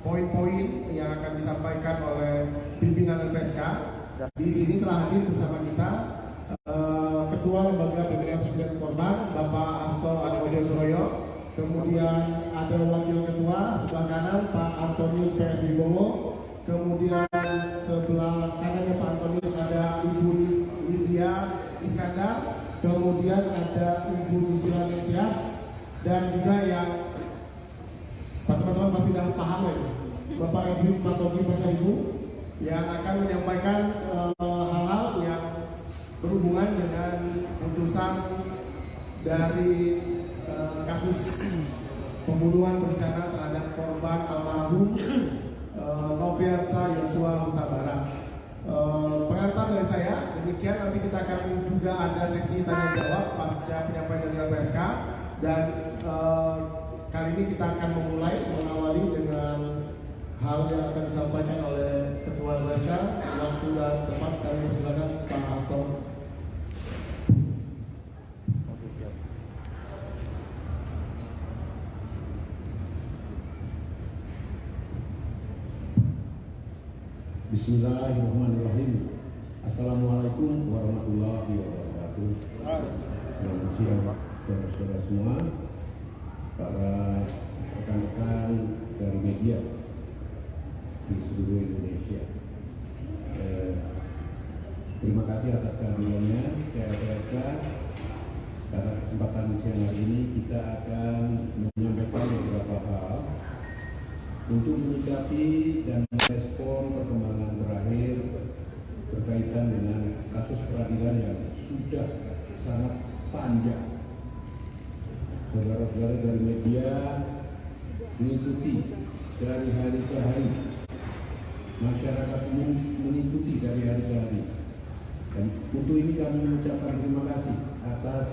poin-poin yang akan disampaikan oleh pimpinan LPSK. Di sini telah hadir bersama kita Ketua Lembaga Pembinaan Sosial Korban Bapak Hasto Adewodyo Suroyo, kemudian ada Wakil Ketua sebelah kanan Pak Antonius PS Wibowo, kemudian sebelah kanannya Pak Antonius ada Ibu Lydia Iskandar, kemudian ada Ibu Susila Netias, dan juga yang teman-teman pasti sudah paham ya, Bapak Edwin Patogi Pasaribu, yang akan menyampaikan hal-hal yang berhubungan dengan putusan dari kasus pembunuhan berencana terhadap korban almarhum Nofriansah Yosua Huta Barat. Pengantar dari saya demikian. Nanti kita akan juga ada sesi tanya jawab pasca penyampaian dari LPSK, dan kali ini kita akan mengawali dengan hal yang akan disampaikan oleh Ketua LPSK. Waktu dan tempat kami persilakan Pak Hasto. Bismillahirrahmanirrahim. Assalamualaikum warahmatullahi wabarakatuh. Selamat siang saudara-saudara semua, para rekan-rekan dari media di seluruh Indonesia. Terima kasih atas kehadirannya ke LPSK. Pada kesempatan siang hari ini kita akan menyampaikan beberapa hal untuk menyikapi dan merespon perkembangan terakhir berkaitan dengan kasus peradilan yang sudah sangat panjang. Saudara-saudara dari media mengikuti dari hari ke hari, masyarakat umum mengikuti dari hari ke hari, dan untuk ini kami mengucapkan terima kasih atas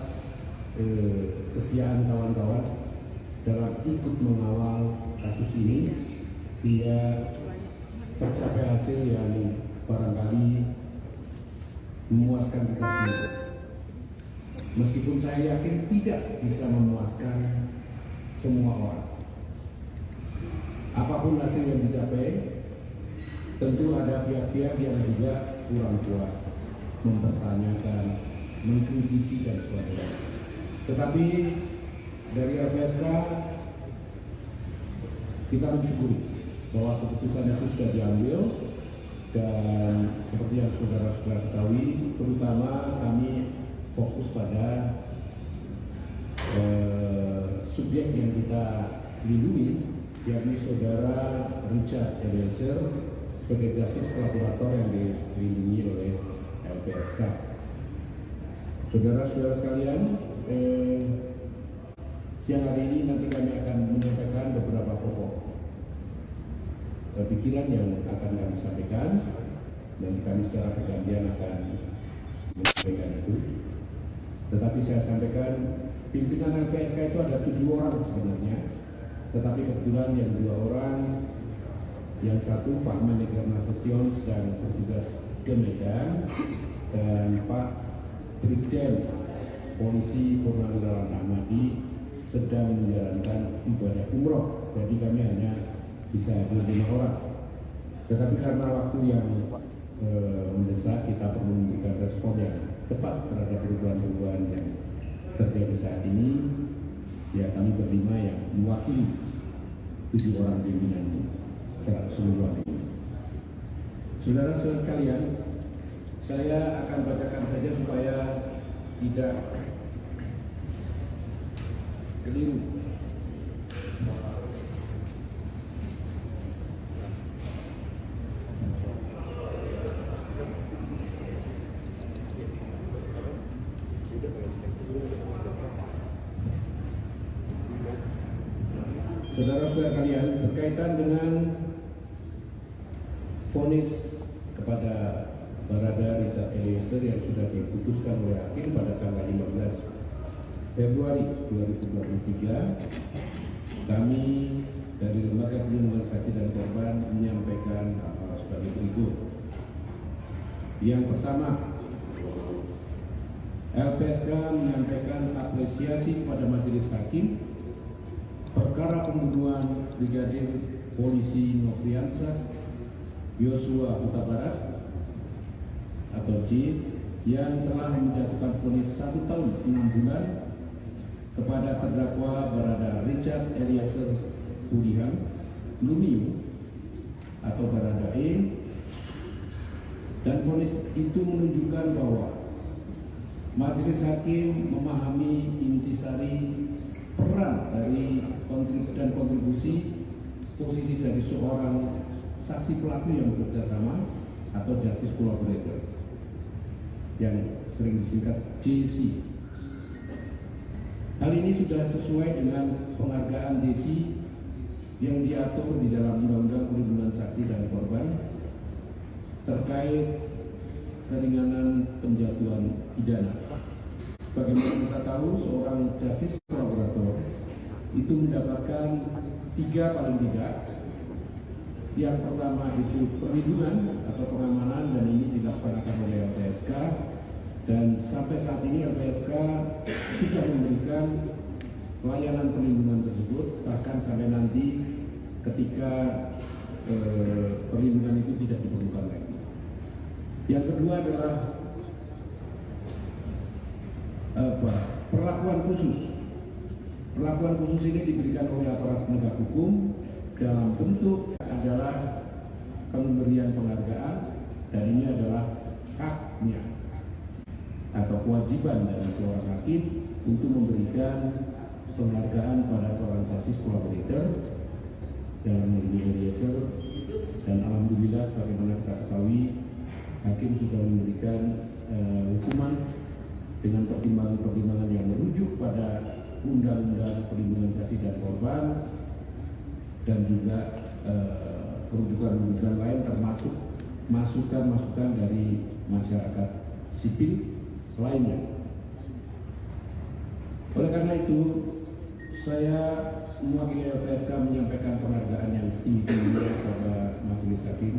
kesetiaan kawan-kawan dalam ikut mengawal kasus ini sehingga tercapai hasil yang barangkali memuaskan kita semua. Meskipun saya yakin tidak bisa memuaskan semua orang. Apapun hasil yang dicapai, tentu ada pihak-pihak yang juga kurang puas, mempertanyakan, mengkritisi dan sebagainya. Tetapi dari LPSK kita mensyukuri bahwa keputusan itu sudah diambil, dan seperti yang saudara-saudara ketahui, terutama kami fokus pada subjek yang kita lindungi, yakni saudara Richard Eliezer sebagai justice kolaborator yang dilindungi oleh LPSK. Saudara-saudara sekalian, siang hari ini nanti kami akan menyampaikan beberapa pokok pikiran yang akan kami sampaikan, dan kami secara bergantian akan menyampaikan itu. Tetapi saya sampaikan, pimpinan LPSK itu ada 7 orang sebenarnya, tetapi kebetulan yang 2 orang, yang satu Pak Manager Nasution sedang bertugas ke Medan, dan Pak Brigjen Polisi Purnawirawan Ahmadi sedang menjalankan ibadah umroh. Jadi kami hanya bisa hadir 5 orang. Tetapi karena waktu yang mendesak, kita perlu memberikan respon yang cepat terhadap perubahan-perubahan yang terjadi saat ini. Ya, kami berlima yang mewakili 7 orang pimpinan secara keseluruhan ini. Saudara-saudara sekalian, saya akan bacakan saja supaya tidak keliru. Saudara-saudara kalian, berkaitan dengan vonis kepada Barada Richard Eliezer yang sudah diputuskan oleh hakim pada tanggal 15 Februari 2023, kami dari Lembaga Perlindungan Saksi dan Korban menyampaikan hal sebagai berikut. Yang pertama, LPSK menyampaikan apresiasi kepada Majelis Hakim perkara pembunuhan Brigadir polisi Nofriansah Yosua Huta Barat atau J yang telah menjatuhkan vonis 1 tahun 6 bulan kepada terdakwa Barada Richard Eliezer Budihan Lumiu atau Barada E, dan vonis itu menunjukkan bahwa majelis hakim memahami intisari peran dari dan kontribusi posisi dari seorang saksi pelaku yang bekerja sama atau justice collaborator yang sering disingkat JC. Hal ini sudah sesuai dengan penghargaan JC yang diatur di dalam Undang-Undang Perlindungan Saksi dan Korban terkait keringanan penjatuhan pidana. Bagaimana kita tahu, seorang justice collaborator itu mendapatkan 3 paling tidak. Yang pertama itu perlindungan atau pengamanan, dan ini dilaksanakan oleh LPSK, dan sampai saat ini LPSK sudah memberikan pelayanan perlindungan tersebut, bahkan sampai nanti ketika perlindungan itu tidak diperlukan lagi. Yang kedua adalah perlakuan khusus. Perlakuan khusus ini diberikan oleh aparat penegak hukum dalam bentuk adalah pemberian penghargaan, dan ini adalah haknya atau kewajiban dari seorang hakim untuk memberikan penghargaan pada seorang justice collaborator dalam ini Eliezer. Dan alhamdulillah sebagaimana kita ketahui, hakim sudah memberikan hukuman dengan pertimbangan-pertimbangan yang merujuk pada Undang-Undang Perlindungan Saksi dan Korban, dan juga rujukan-rujukan lain termasuk masukan-masukan dari masyarakat sipil lainnya. Oleh karena itu, saya mewakili LPSK menyampaikan penghargaan yang setinggi-tingginya kepada majelis hakim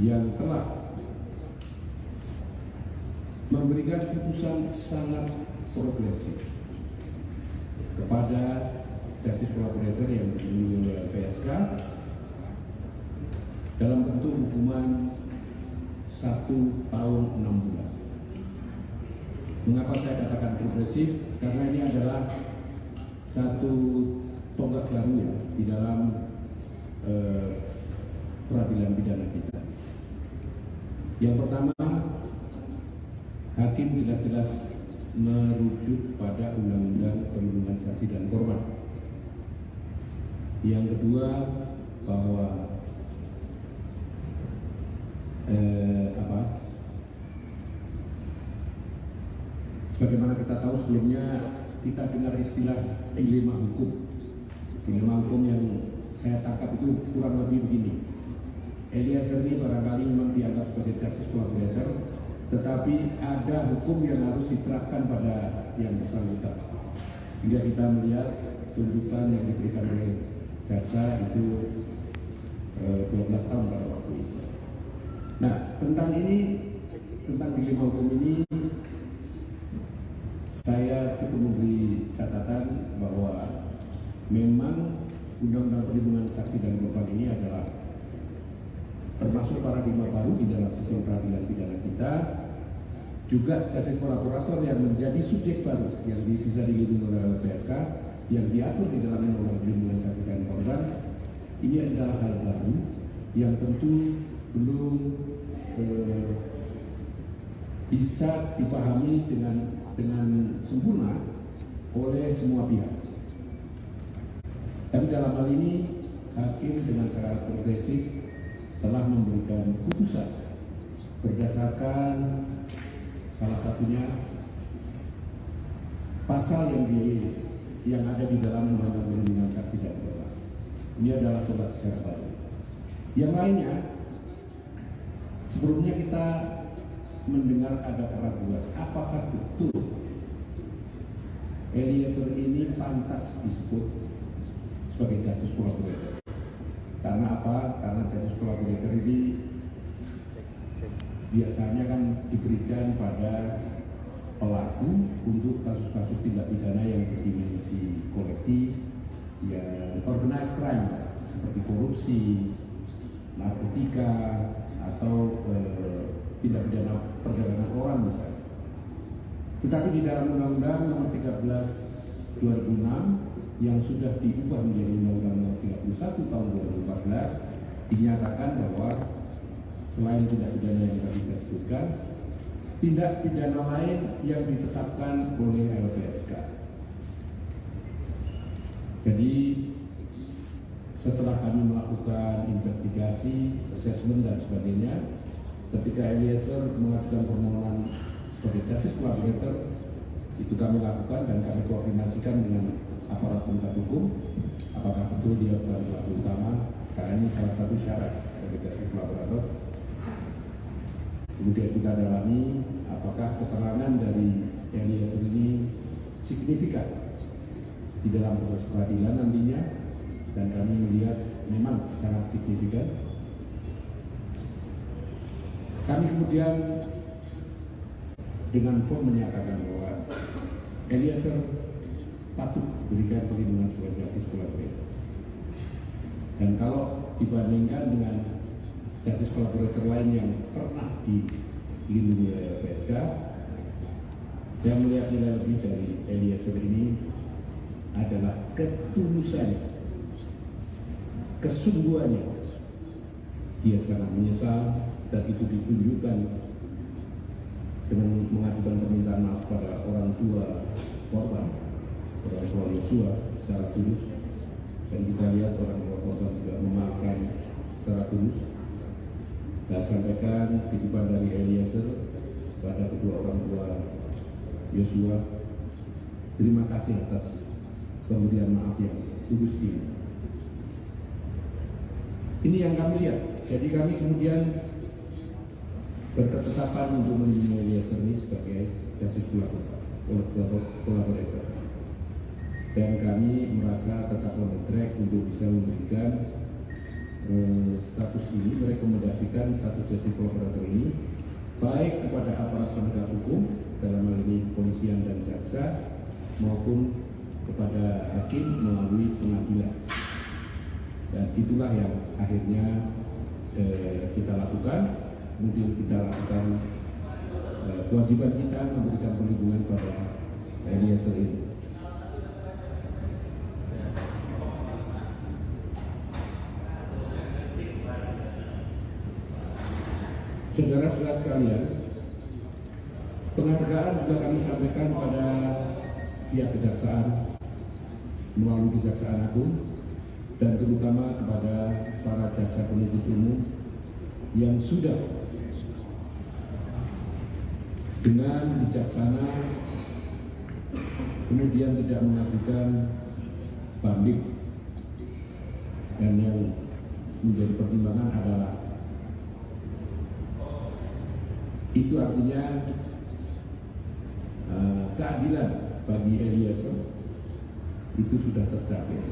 yang telah memberikan putusan sangat progresif kepada justice collaborator yang dimiliki oleh LPSK dalam bentuk hukuman 1 tahun 6 bulan. Mengapa saya katakan progresif? Karena ini adalah satu tonggak baru ya di dalam peradilan pidana kita. Yang pertama, hakim jelas-jelas merujuk pada Undang-Undang Perlindungan Saksi dan Korban. Yang kedua, bahwa sebagaimana kita tahu sebelumnya, kita dengar istilah dilema hukum. Dilema hukum yang saya tangkap itu kurang lebih begini. Eliezer ini barangkali memang dianggap sebagai justice collaborator, tetapi ada hukum yang harus diterapkan pada yang bersangkutan. Sehingga kita melihat tuntutan yang diberikan oleh jaksa itu 12 tahun pada waktu itu. Nah, tentang dilema hukum ini, saya cukup memberi catatan bahwa memang Undang-Undang Perlindungan Saksi dan Korban ini adalah termasuk paradigma baru di dalam sistem peradilan pidana kita. Juga justice kolaborator yang menjadi subjek baru yang bisa dilindungi oleh LPSK yang diatur di dalam Undang-Undang Perlindungan Saksi dan Korban. Ini adalah hal baru yang tentu belum bisa dipahami dengan sempurna oleh semua pihak. Tapi dalam hal ini hakim dengan cara progresif telah memberikan putusan berdasarkan salah satunya pasal yang ada di dalam Undang-Undang Perlindungan Saksi dan Korban. Ini adalah tonggak secara baru. Yang lainnya, sebelumnya kita mendengar ada keraguan apakah betul Eliezer ini pantas disebut sebagai justice collaborator. Karena apa? Karena justice collaborator ini biasanya kan diberikan pada pelaku untuk kasus-kasus tindak pidana yang berdimensi kolektif, yang organized crime seperti korupsi, narkotika, atau tindak pidana perdagangan orang misalnya. Tetapi di dalam Undang-Undang Nomor 13 2006 yang sudah diubah menjadi Undang-Undang Nomor 31 Tahun 2014 dinyatakan bahwa selain tindak pidana yang tadi saya sebutkan, tindak pidana lain yang ditetapkan oleh LPSK. Jadi setelah kami melakukan investigasi, assessment dan sebagainya, ketika Eliezer mengajukan permohonan sebagai justice collaborator, itu kami lakukan dan kami koordinasikan dengan aparat penegak hukum apakah betul dia bukan pelaku utama, karena ini salah satu syarat sebagai justice collaborator. Kemudian kita dalami apakah keterangan dari Eliezer ini signifikan di dalam proses peradilan nantinya, dan kami melihat memang sangat signifikan. Kami kemudian dengan form menyatakan bahwa Eliezer patut diberikan perlindungan sebagai justice collaborator. Dan kalau dibandingkan dengan justice collaborator lain yang pernah dilindungi oleh LPSK, saya melihat nilai lebih dari Eliezer ini adalah ketulusannya, kesungguhannya. Dia sangat menyesal dan itu ditunjukkan dengan mengajukan permintaan maaf pada orang tua korban, orang tua Yosua secara tulus, dan kita lihat orang tua korban juga memaafkan secara tulus. Saya sampaikan titipan dari Eliezer pada kedua orang tua Yosua, terima kasih atas pemberian maaf yang tulus ini. Ini yang kami lihat. Jadi kami kemudian berketetapan untuk melindungi Eliezer ini sebagai justice collaborator. Dan kami merasa tetap on the track untuk bisa memberikan status ini, merekomendasikan status justice collaborator ini baik kepada aparat penegak hukum dalam hal ini kepolisian dan jaksa maupun kepada hakim melalui pengadilan. Dan itulah yang akhirnya kita lakukan. Kemudian kita lakukan kewajiban kita memberikan perlindungan pada Eliezer ini. Saudara-saudara sekalian, penghargaan juga kami sampaikan pada pihak kejaksaan melalui Kejaksaan Agung dan terutama kepada para jaksa penuntut umum yang sudah dengan bijaksana kemudian tidak mengajukan banding, dan yang menjadi pertimbangan adalah itu artinya keadilan bagi Eliezer itu sudah tercapai,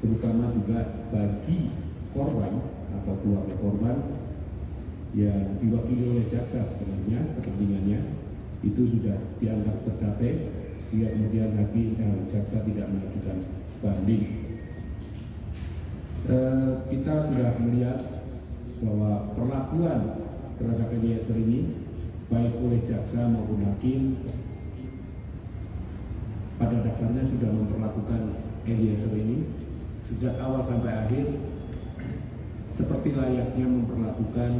terutama juga bagi korban atau keluarga korban yang diwakili oleh jaksa. Sebenarnya kepentingannya itu sudah dianggap tercapai sehingga kemudian hakim jaksa tidak mengajukan banding. Kita sudah melihat bahwa perlakuan terhadap Eliezer ini baik oleh jaksa maupun hakim pada dasarnya sudah memperlakukan Eliezer ini sejak awal sampai akhir seperti layaknya memperlakukan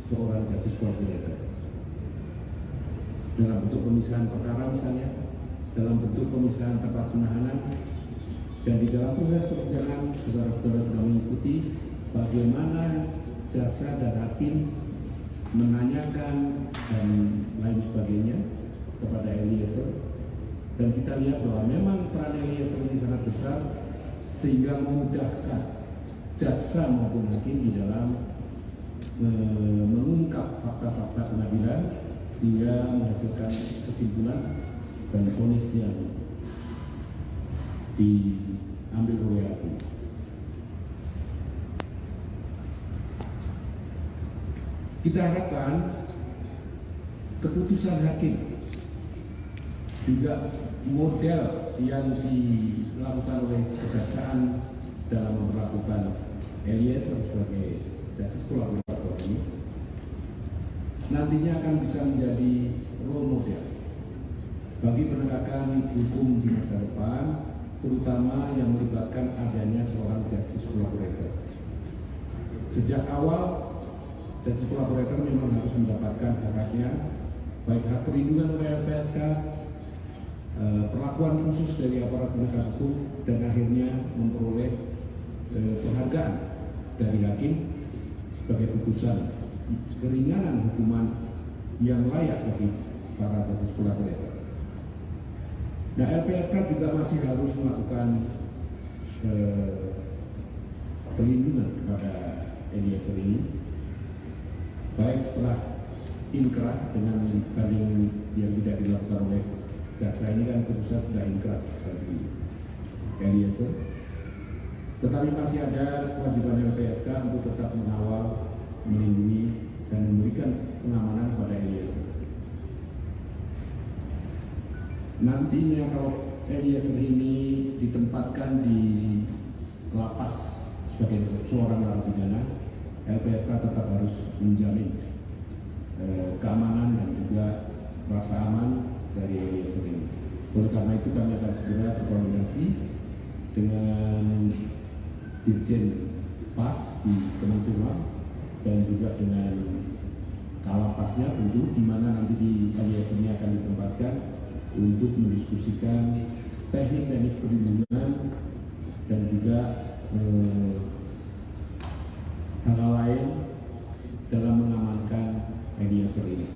seorang justice collaborator. Dalam bentuk pemisahan perkara misalnya, dalam bentuk pemisahan tempat penahanan, dan di dalam proses persidangan saudara-saudara sudah mengikuti bagaimana jaksa dan hakim menanyakan dan lain sebagainya kepada Eliezer. Dan kita lihat bahwa memang peran Eliezer ini sangat besar sehingga memudahkan jaksa maupun hakim di dalam mengungkap fakta-fakta pengadilan sehingga menghasilkan kesimpulan dan vonis yang diambil oleh hakim. Kita harapkan keputusan hakim juga model yang dilakukan oleh kejaksaan dalam memperlakukan Eliezer sebagai justice kolaborator ini nantinya akan bisa menjadi role model bagi penegakan hukum di masa depan, terutama yang melibatkan adanya seorang justice collaborator. Sejak awal, justice collaborator memang harus mendapatkan hak-haknya, baik hak perlindungan oleh LPSK, perlakuan khusus dari aparat penegak hukum, dan akhirnya memperoleh penghargaan dari hakim sebagai putusan keringanan hukuman yang layak bagi para justice collaborator. Nah, LPSK juga masih harus melakukan pelindungan kepada Eliezer ini, baik setelah inkrah dengan banding yang tidak dilakukan oleh jaksa ini kan putusan sudah inkrah bagi Eliezer, tetapi masih ada kewajiban LPSK untuk tetap mengawal, melindungi, dan memberikan pengamanan kepada Eliezer. Nantinya kalau Eliezer ini ditempatkan di lapas sebagai seorang narapidana, LPSK tetap harus menjamin keamanan dan juga rasa aman dari Eliezer ini. Oleh karena itu kami akan segera berkoordinasi dengan Dirjen PAS di Kemenkumham dan juga dengan Kalapasnya tentu, di mana nanti di Eliezer ini akan ditempatkan untuk mendiskusikan teknik-teknik perlindungan dan juga hal-hal lain dalam mengamankan Eliezer ini.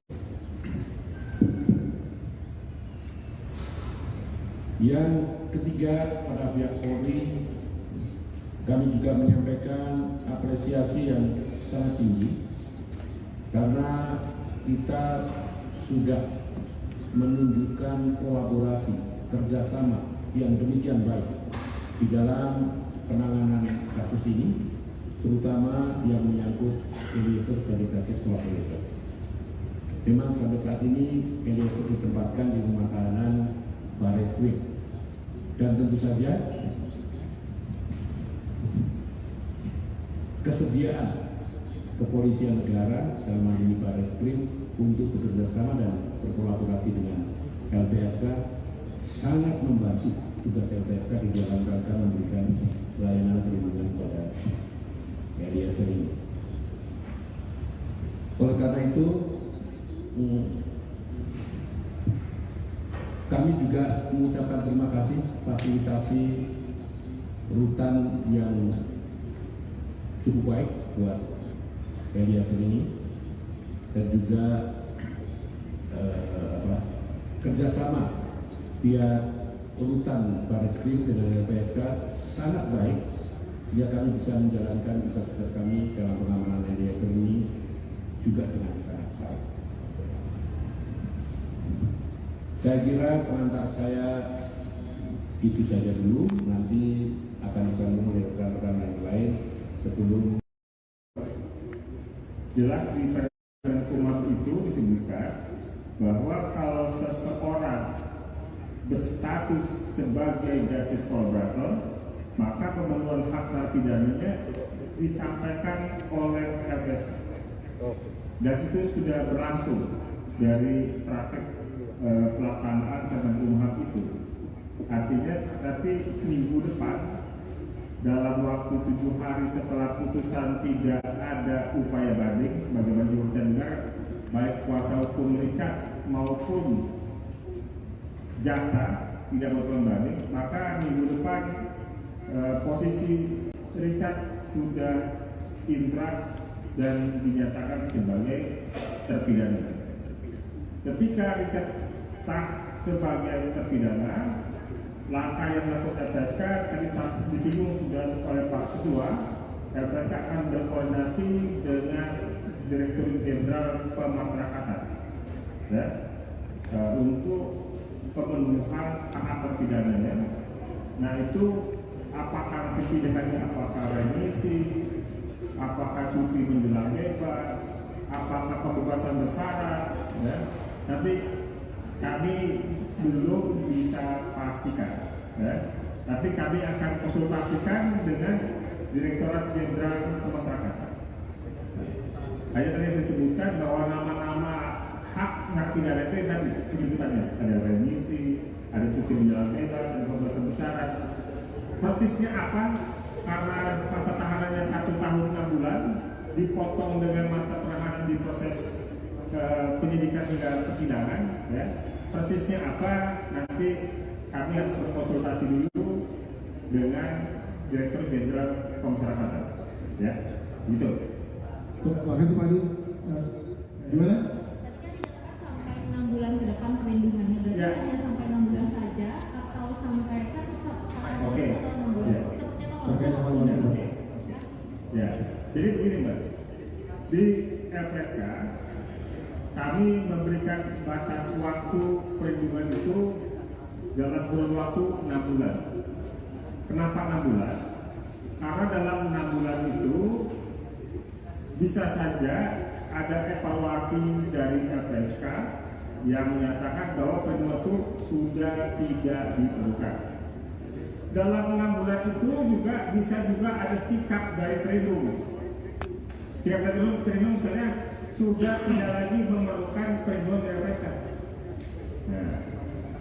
Yang ketiga, pada pihak Polri, kami juga menyampaikan apresiasi yang sangat tinggi karena kita sudah menunjukkan kolaborasi, kerjasama yang demikian baik di dalam penanganan kasus ini, terutama yang menyangkut Eliezer sebagai justice collaborator. Memang sampai saat ini Eliezer ditempatkan di rumah tahanan Barreskrim, dan tentu saja kesediaan kepolisian negara dalam hal ini Barreskrim untuk bekerjasama dan berkolaborasi dengan LPSK sangat membantu tugas LPSK di dalam rangka memberikan pelayanan perlindungan kepada Eliezer ini. Oleh karena itu, kami juga mengucapkan terima kasih fasilitasi rutan yang cukup baik buat Eliezer ini, dan juga kerjasama pihak rutan Barreskrim dengan LPSK sangat baik, sehingga kami bisa menjalankan tugas-tugas kami dalam pengamanan Eliezer ini juga dengan sangat baik. Saya kira pengantar saya itu saja dulu, nanti akan disambung oleh rekan-rekan yang lain sebelum. Jelas di Kemenkumham itu disebutkan bahwa kalau seseorang berstatus sebagai justice collaborator, maka pemenuhan hak narapidanya disampaikan oleh LPSK, dan itu sudah berlangsung dari praktek pelaksanaan Kemenkumham itu. Artinya nanti minggu depan, dalam waktu 7 hari setelah putusan tidak ada upaya banding sebagaimana didengar baik kuasa hukum Richard maupun jaksa tidak melakukan banding, maka minggu depan posisi Richard sudah inkrah dan dinyatakan sebagai terpidana. Ketika Richard sah sebagai terpidana, langkah yang dilakukan LPSK tadi disinggung sudah oleh Pak Ketua. LPSK akan berkoordinasi dengan Direktur Jenderal Pemasyarakatan ya, untuk pemenuhan hak terpidananya. Nah itu apakah pilihannya, apakah remisi, apakah cuti menjelang bebas, apakah pembebasan bersyarat ya. Nanti kami belum bisa pastikan ya. Tapi kami akan konsultasikan dengan Direktorat Jenderal Pemasyarakatan. Hanya tadi saya sebutkan bahwa nama-nama hak narapidana itu tadi penyebutannya ada remisi, ada cuti berjalan bebas, ada pembebasan bersyarat. Persisnya apa? Karena masa tahanannya 1 tahun 6 bulan dipotong dengan masa penahanan di proses penyidikan hingga persidangan, ya. Persisnya apa? Nanti kami harus berkonsultasi dulu dengan Direktur Jenderal Pemasyarakatan, ya, gitu. Terima kasih Pak Adi. Gimana? Tadi kan dikatakan sampai 6 bulan ke depan perlindungannya, berarti Ya. hanya sampai 6 bulan saja atau sampai kan Oke. atau 6 bulan? Ya. Terkait evaluasi. Oke. Ya, jadi begini Mbak, di LPSK kami memberikan batas waktu perlindungan itu dalam kurun waktu 6 bulan. Kenapa 6 bulan? Karena dalam 6 bulan itu bisa saja ada evaluasi dari LPSK yang menyatakan bahwa perlindungan itu sudah tidak diperlukan. Dalam 6 bulan itu juga bisa ada sikap dari terlindung. Sikap dari terlindung misalnya sudah tidak lagi memerlukan perlindungan dari LPSK. Nah,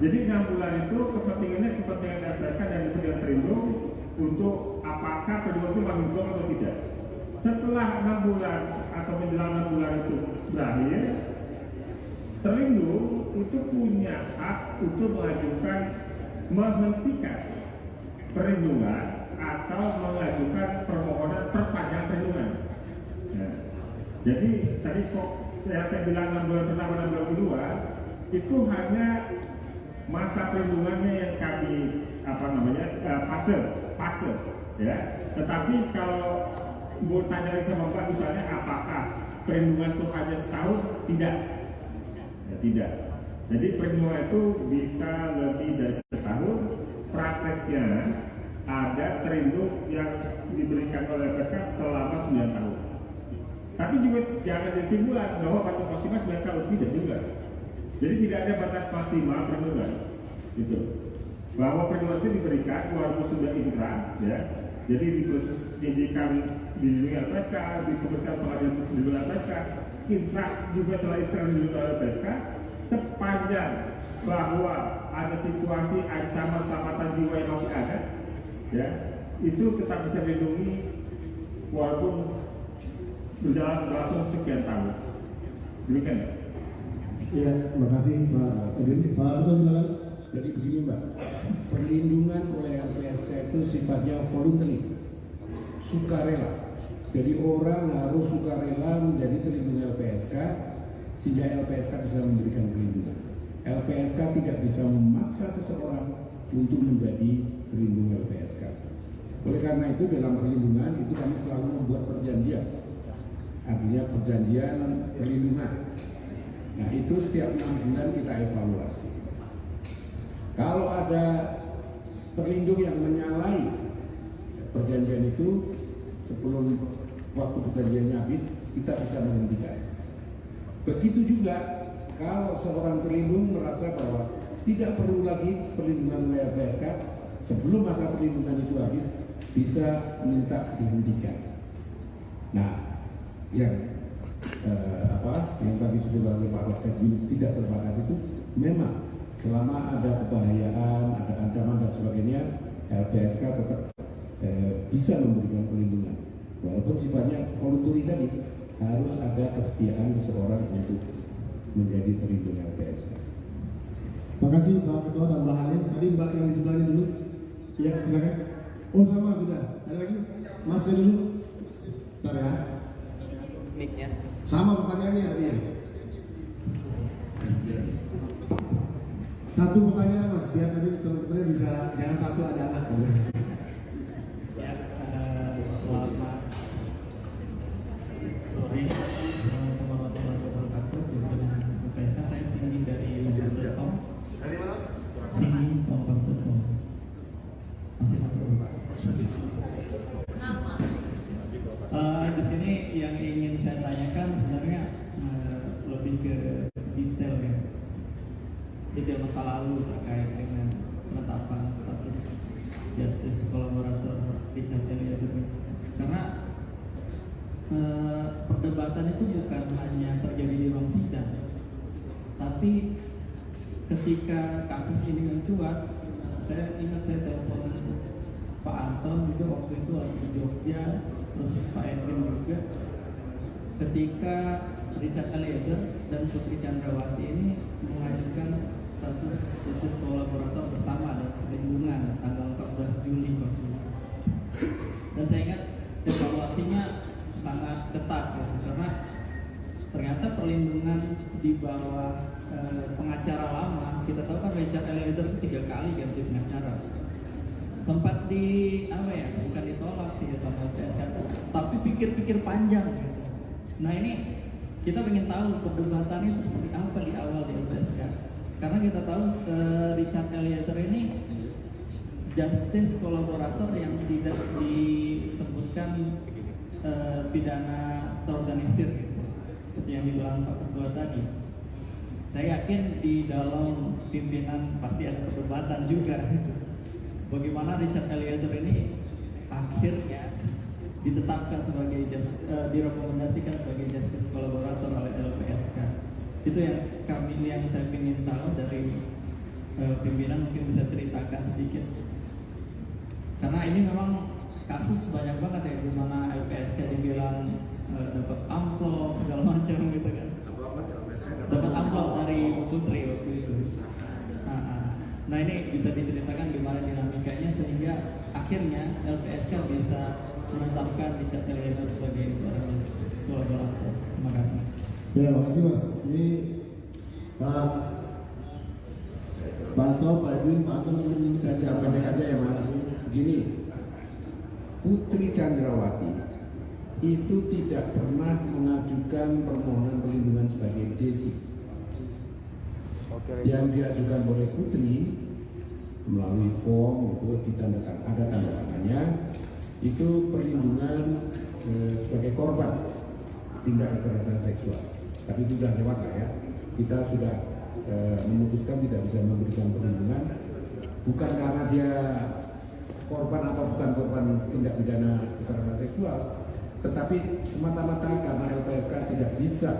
jadi 6 bulan itu kepentingan LPSK dan kepentingan terlindung untuk apakah perlindungan itu masih diperlukan atau tidak. Setelah 6 bulan atau menjelang 6 bulan itu berakhir, terlindung itu punya hak untuk mengajukan menghentikan perlindungan atau mengajukan permohonan perpanjangan perlindungan. Nah, jadi tadi saya bilang 6 bulan pertama dan 6 bulan kedua itu hanya masa perlindungannya yang kami fase, ya. Tetapi kalau mau tanya lagi sama Mbak misalnya apakah perlindungan itu hanya setahun? Tidak, ya, tidak. Jadi perlindungan itu bisa lebih dari setahun. Prakteknya ada terlindung yang diberikan oleh LPSK selama 9 tahun. Tapi juga jangan disimpulan bahwa batas maksimal 9 tahun, tidak juga. Jadi tidak ada batas maksimal perlindungan, gitu. Bahwa perlindungan itu diberikan walaupun sudah inkrah, ya. Jadi di proses penyidikan dilindungi LPSK, di pemeriksaan pengadilan dilindungi LPSK, inkrah juga setelah inkrah dilindungi LPSK, sepanjang bahwa ada situasi ancaman keselamatan jiwa yang masih ada, ya, itu tetap bisa dilindungi walaupun berlangsung sekian tahun. Demikian. Iya, terima kasih Pak Edwin. Pak Ketua silakan. Jadi begini Mbak, perlindungan oleh LPSK itu sifatnya voluntary, sukarela. Jadi orang harus sukarela menjadi terlindung LPSK sehingga LPSK bisa memberikan perlindungan. LPSK tidak bisa memaksa seseorang untuk menjadi pelindung LPSK. Oleh karena itu dalam perlindungan itu kami selalu membuat perjanjian, artinya perjanjian perlindungan. Nah itu setiap 6 bulan kita evaluasi. Kalau ada terlindung yang menyalahi perjanjian itu sebelum waktu perjanjiannya habis, kita bisa menghentikan. Begitu juga kalau seorang terlindung merasa bahwa tidak perlu lagi perlindungan oleh LPSK, sebelum masa perlindungan itu habis, bisa minta dihentikan. Nah, yang tadi sudah oleh Pak Wakil tidak terbatas itu memang selama ada kebahayaan, ada ancaman dan sebagainya, LPSK tetap bisa memberikan perlindungan. Walaupun sifatnya voluntary tadi, harus ada kesediaan seseorang untuk menjadi terlindung LPSK. Terima kasih Pak Ketua tambahannya. Tadi Mbak yang di sebelahnya dulu. Iya, silakan. Oh sama sudah. Ada lagi? Mas dulu. Bentar ya. Mic-nya. Sama pertanyaannya tadi ya. Satu pertanyaan Mas, biar tadi teman-teman bisa jangan satu ada anak. Ya, selamat sore. Assalamualaikum warahmatullahi wabarakatuh. Dengan LPSK saya Cindy dari Kompas.com. Dari mana Mas? Cindy Kompas.com. Masih satu. Di sini yang ingin saya tanyakan sebenarnya lebih ke detail ya. Detail masa lalu terkait dengan penetapan status justice perdebatan itu bukan hanya terjadi di ruang sidang, tapi ketika kasus ini mencuat, saya ingat saya telepon Pak Anton juga waktu itu lagi di Jogja, terus Pak Edwin juga, ketika Richard Eliezer dan Putri Chandrawati ini mengajukan status justice kolaborator bersama dan perlindungan tanggal 14 Juli waktu itu. Dan saya ingat evaluasinya sangat ketat ya, karena ternyata perlindungan di bawah pengacara lama. Kita tahu kan Richard Eliezer itu 3 kali ganti pengacara. Sempat bukan ditolak sih ya sama LPSK, tapi pikir-pikir panjang gitu. Nah ini kita ingin tahu perdebatan itu seperti apa di awal di LPSK, karena kita tahu Richard Eliezer ini justice kolaborator yang tidak disebutkan pidana terorganisir gitu, seperti yang dibilang Pak Ketua tadi. Saya yakin di dalam pimpinan pasti ada perdebatan juga gitu. Bagaimana Richard Eliezer ini akhirnya ditetapkan sebagai direkomendasikan sebagai justice kolaborator oleh LPSK. Itu yang saya ingin tahu dari pimpinan, mungkin bisa ceritakan sedikit. Karena ini memang kasus banyak banget ya, di mana LPSK dibilang dapat amplop segala macam gitu kan. Dapat amplop dari Putri waktu itu. Nah ini bisa diceritakan gimana dinamikanya sehingga akhirnya LPSK bisa menetapkan Richard Eliezer sebagai seorang kolaborator. Terima kasih. Ya, makasih Mas. Ini Pak Basto, Pak Edwin, Pak Anton mungkin saja Pendek aja ya Mas. Gini, Putri Chandrawati itu tidak pernah mengajukan permohonan perlindungan sebagai JC. Yang diajukan oleh Putri melalui form itu ditandakan, ada tanda tangannya, itu perlindungan sebagai korban tindak kekerasan seksual. Tapi itu sudah lewat lah ya. Kita sudah memutuskan tidak bisa memberikan perlindungan, bukan karena dia korban atau bukan korban tindak pidana kekerasan seksual, tetapi semata-mata karena LPSK tidak bisa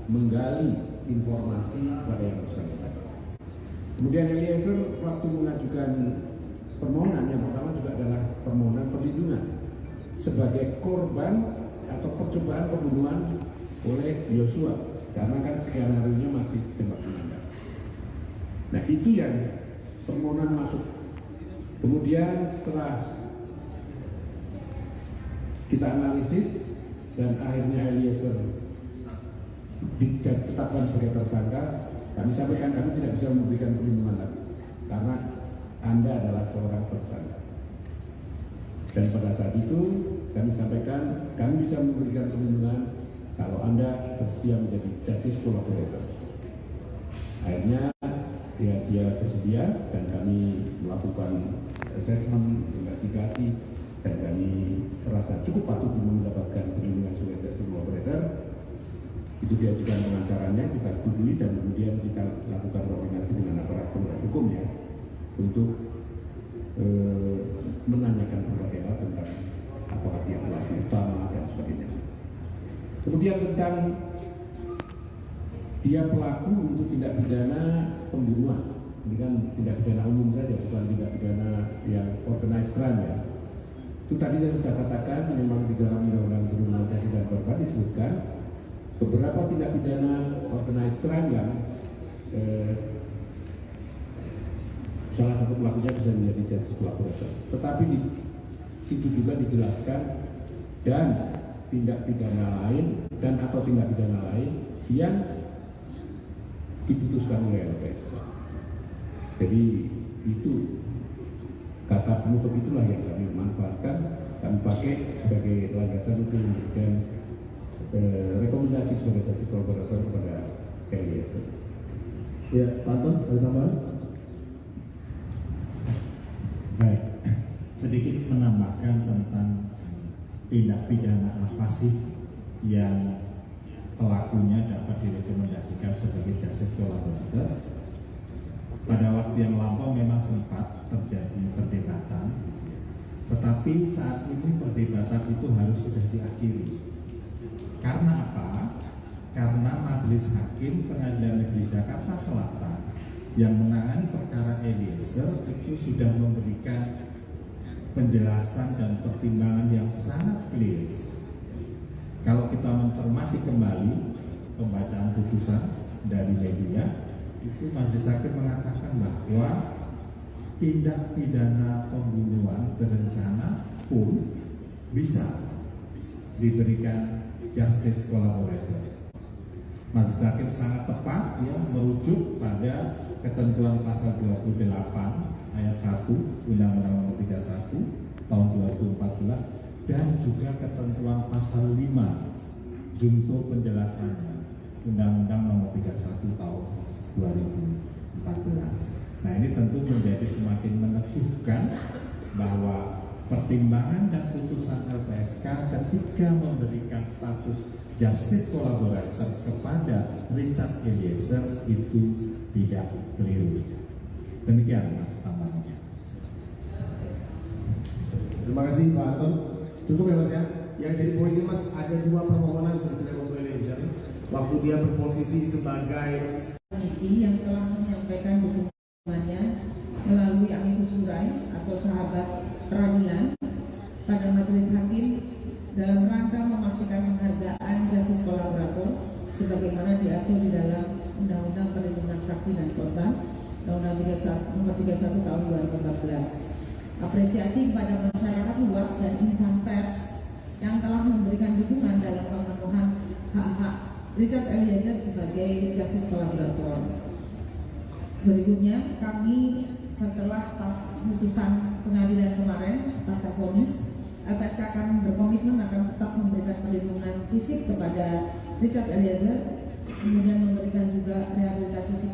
menggali informasi pada yang bersangkutan. Kemudian Eliezer waktu mengajukan permohonan yang pertama juga adalah permohonan perlindungan sebagai korban atau percobaan pembunuhan oleh Yosua, karena kan skenario-nya masih tembak menembak. Nah itu yang permohonan masuk. Kemudian setelah kita analisis dan akhirnya Eliezer ditetapkan sebagai tersangka, kami sampaikan kami tidak bisa memberikan perlindungan lagi karena Anda adalah seorang tersangka. Dan pada saat itu kami sampaikan kami bisa memberikan perlindungan kalau Anda bersedia menjadi justice collaborator. Akhirnya dia bersedia dan kami melakukan assessment, investigasi, dan kami merasa cukup patut mendapatkan perlindungan sebagai justice collaborator. Itu diajukan pengacaranya, kita setujui dan kemudian kita lakukan koordinasi dengan aparat penegak hukum ya untuk menanyakan berbagai hal tentang apakah dia pelaku utama dan sebagainya. Kemudian tentang dia pelaku untuk tindak pidana pembunuhan, ini kan tindak pidana umum saja, bukan tindak pidana yang organized crime ya. Itu tadi saya sudah katakan memang di dalam Undang-Undang Perlindungan Saksi dan Korban disebutkan beberapa tindak pidana organized crime yang salah satu pelakunya bisa menjadi justice collaborator. Tetapi di situ juga dijelaskan dan tindak pidana lain dan atau tindak pidana lain yang diputuskan oleh LPSK. Jadi itu kata penutup itulah yang kami manfaatkan, kami pakai sebagai landasan untuk memberikan rekomendasi sebagai justice collaborator kepada Eliezer. Ya, Pak Anton, ada tambahan? Baik, sedikit menambahkan tentang tindak pidana apa sih yang pelakunya dapat direkomendasikan sebagai justice collaborator. Pada waktu yang lampau memang sempat terjadi perdebatan, tetapi saat ini perdebatan itu harus sudah diakhiri. Hakim Pengadilan Negeri Jakarta Selatan yang menangani perkara Eliezer itu sudah memberikan penjelasan dan pertimbangan yang sangat clear. Kalau kita mencermati kembali pembacaan putusan dari media, itu Majelis Hakim mengatakan bahwa tindak pidana pembunuhan berencana pun bisa diberikan justice collaborator. Majelis Hakim sangat tepat ya merujuk pada ketentuan pasal 28 ayat 1 Undang-Undang Nomor 31 tahun 2014 dan juga ketentuan pasal 5 junto penjelasannya Undang-Undang Nomor 31 tahun 2014. Nah, ini tentu menjadi semakin meneguhkan bahwa pertimbangan dan putusan LPSK ketika memberikan status justice collaborator kepada Richard Eliezer itu tidak keliru. Demikian Mas tambahannya. Terima kasih Pak Anton. Cukup ya Mas ya. Yang jadi poin ini Mas, ada dua permohonan sebetulnya untuk Eliezer waktu dia berposisi sebagai polisi yang telah menyampaikan dukungannya melalui amikus curiae atau sahabat peradilan pada majelis hakim dalam rangka memastikan penghargaan justice collaborator sebagaimana diatur di dalam Undang-Undang Perlindungan Saksi dan Korban Undang-Undang Nomor 31 tahun 2014. Apresiasi kepada masyarakat luas dan insan pers yang telah memberikan dukungan dalam pemenuhan hak-hak Richard Eliezer sebagai justice collaborator. Berikutnya, kami setelah putusan pengadilan kemarin pasca vonis, LPSK akan berkomitmen akan tetap memberikan perlindungan fisik kepada Richard Eliezer, kemudian memberikan juga rehabilitasi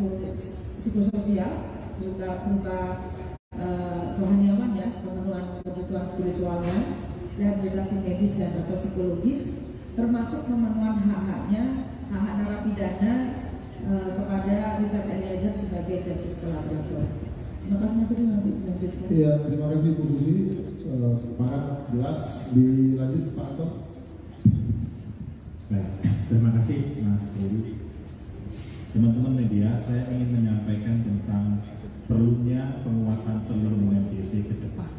psikososial berupa rohaniawan ya, pemenuhan kebutuhan spiritualnya, rehabilitasi medis dan atau psikologis, termasuk pemenuhan hak-haknya, hak-hak narapidana kepada Richard Eliezer sebagai justice collaborator. Terima kasih Mas Udi, nanti dilanjutkan. Iya, terima kasih Bu Susi. Sangat jelas. Dilanjut Pak Anton. Baik, terima kasih Mas Udi. Teman-teman media, saya ingin menyampaikan tentang perlunya penguatan perlindungan JC ke depan.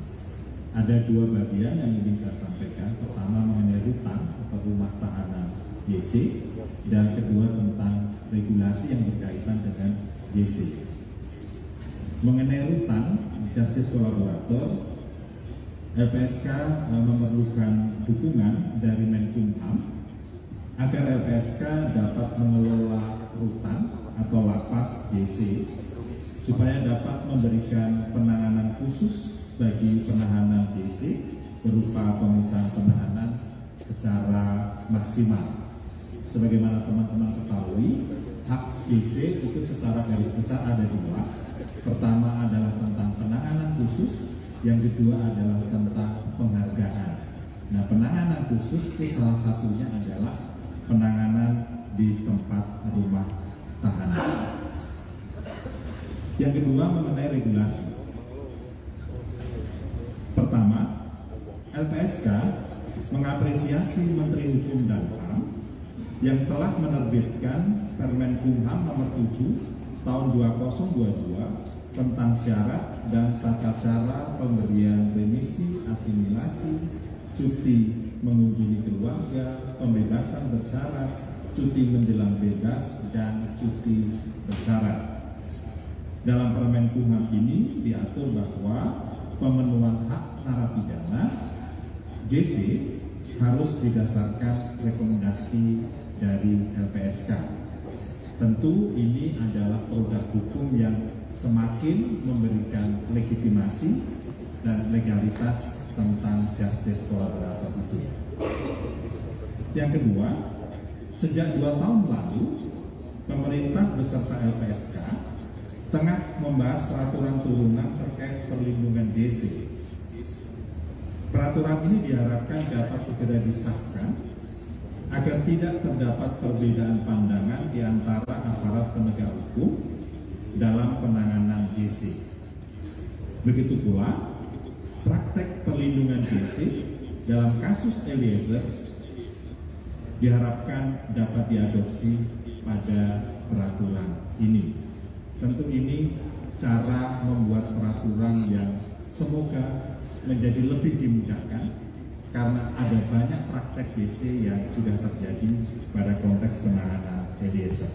Ada dua bagian yang ingin saya sampaikan. Pertama mengenai rutan atau rumah tahanan JC, dan kedua tentang regulasi yang berkaitan dengan JC. Mengenai rutan justice collaborator, LPSK memerlukan dukungan dari Menkumham agar LPSK dapat mengelola rutan atau lapas JC supaya dapat memberikan penanganan khusus bagi penahanan JC berupa pemisahan penahanan secara maksimal. Sebagaimana teman-teman ketahui, hak JC itu secara garis besar ada dua. Pertama adalah tentang penanganan khusus, yang kedua adalah tentang penghargaan. Nah, penanganan khusus itu salah satunya adalah penanganan di tempat rumah tahanan. Yang kedua mengenai regulasi. Pertama, LPSK mengapresiasi Menteri Hukum dan HAM yang telah menerbitkan Permen Kumham nomor 7 tahun 2022 tentang syarat dan tata cara pemberian remisi asimilasi, cuti mengunjungi keluarga, pembebasan bersyarat, cuti menjelang bebas, dan cuti bersyarat. Dalam Permen Kumham ini diatur bahwa pemenuhan hak narapidana JC harus didasarkan rekomendasi dari LPSK. Tentu ini adalah produk hukum yang semakin memberikan legitimasi dan legalitas tentang justice collaborator itu. Yang kedua, sejak 2 tahun lalu, pemerintah beserta LPSK tengah membahas peraturan turunan terkait perlindungan JC. Peraturan ini diharapkan dapat segera disahkan agar tidak terdapat perbedaan pandangan di antara aparat penegak hukum dalam penanganan JC. Begitu pula, praktek perlindungan JC dalam kasus Eliezer diharapkan dapat diadopsi pada peraturan ini. Tentu ini cara membuat peraturan yang semoga menjadi lebih dimudahkan karena ada banyak praktek GC yang sudah terjadi pada konteks penanganan Eliezer.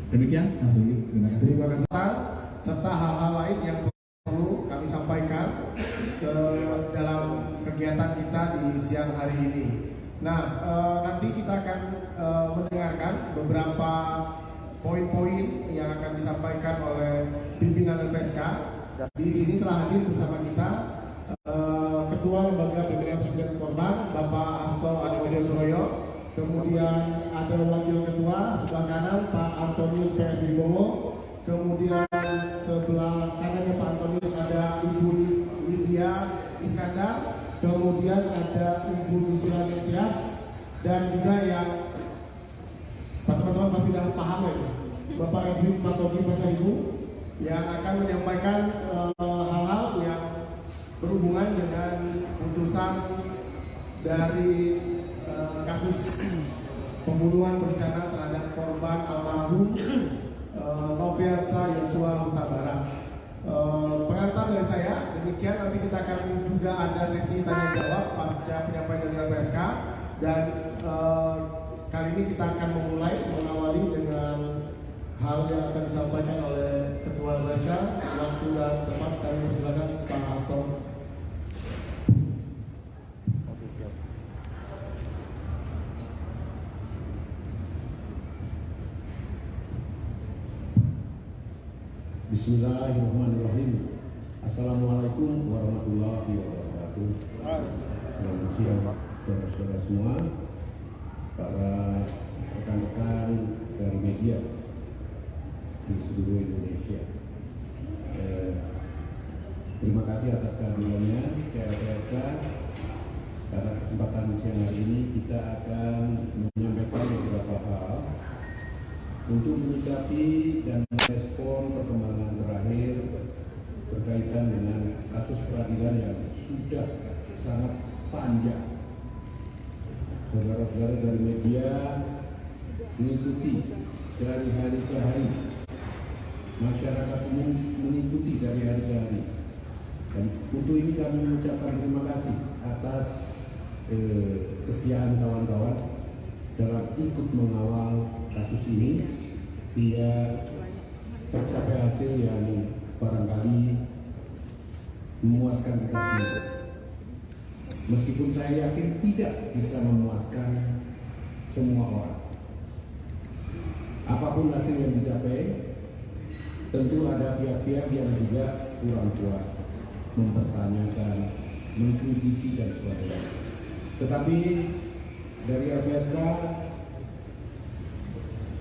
Demikian, Mas Uli, terima kasih. Terima kasih. Serta hal-hal lain yang perlu kami sampaikan dalam kegiatan kita di siang hari ini. Nah, nanti kita akan mendengarkan beberapa poin-poin yang akan disampaikan oleh pimpinan LPSK. Di sini telah hadir bersama kita Ketua Lembaga Pembinaan Sosial dan Korban, Bapak Hasto Adiodio Suroyo. Kemudian ada Wakil Ketua sebelah kanan Pak Antonius PS Wibowo. Kemudian sebelah kanannya Pak Antonius ada Ibu Lydia Iskandar. Kemudian ada Ibu Susila Netias, dan juga yang teman-teman pasti sudah paham ya, Bapak Edwin Patogi Pasaribu, yang akan menyampaikan hal-hal yang berhubungan dengan putusan dari kasus pembunuhan berencana terhadap korban almarhum Nofriansah Yosua Huta Barat. Pengantar dari saya demikian. Nanti kita akan juga ada sesi tanya jawab pasca penyampaian dari LPSK, dan kali ini kita akan mengawali dengan hal yang akan disampaikan oleh Ketua LPSK. Waktu dan tempat kami persilakan Pak Hasto. Bismillahirrahmanirrahim. Assalamualaikum warahmatullahi wabarakatuh. Selamat siang saudara-saudara semua, para rekan-rekan dari media di seluruh Indonesia. Terima kasih atas kehadirannya ke LPSK. Pada kesempatan siang hari ini kita akan menyampaikan beberapa hal untuk menyikapi dan merespon perkembangan terakhir berkaitan dengan kasus peradilan yang sudah sangat panjang. Saudara-saudara dari media mengikuti dari hari ke hari, masyarakat umum mengikuti dari hari ke hari, dan untuk ini kami mengucapkan terima kasih atas kesetiaan kawan-kawan dalam ikut mengawal kasus ini sehingga tercapai hasil yang barangkali memuaskan kita semua. Meskipun saya yakin tidak bisa memuaskan semua orang. Apapun hasil yang dicapai, tentu ada pihak-pihak yang juga kurang puas, mempertanyakan, mengkritisi dan sebagainya. Tetapi dari LPSK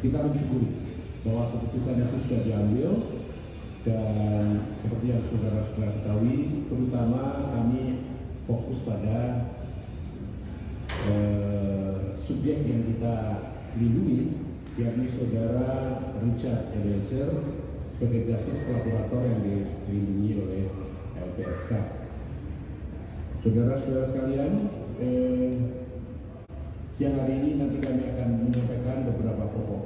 kita mensyukuri bahwa keputusan itu sudah diambil, dan seperti yang saudara-saudara ketahui, terutama kami fokus pada subjek yang kita lindungi, yakni saudara Richard Eliezer sebagai justice kolaborator yang dilindungi oleh LPSK. Saudara-saudara sekalian, siang hari ini nanti kami akan menyampaikan beberapa pokok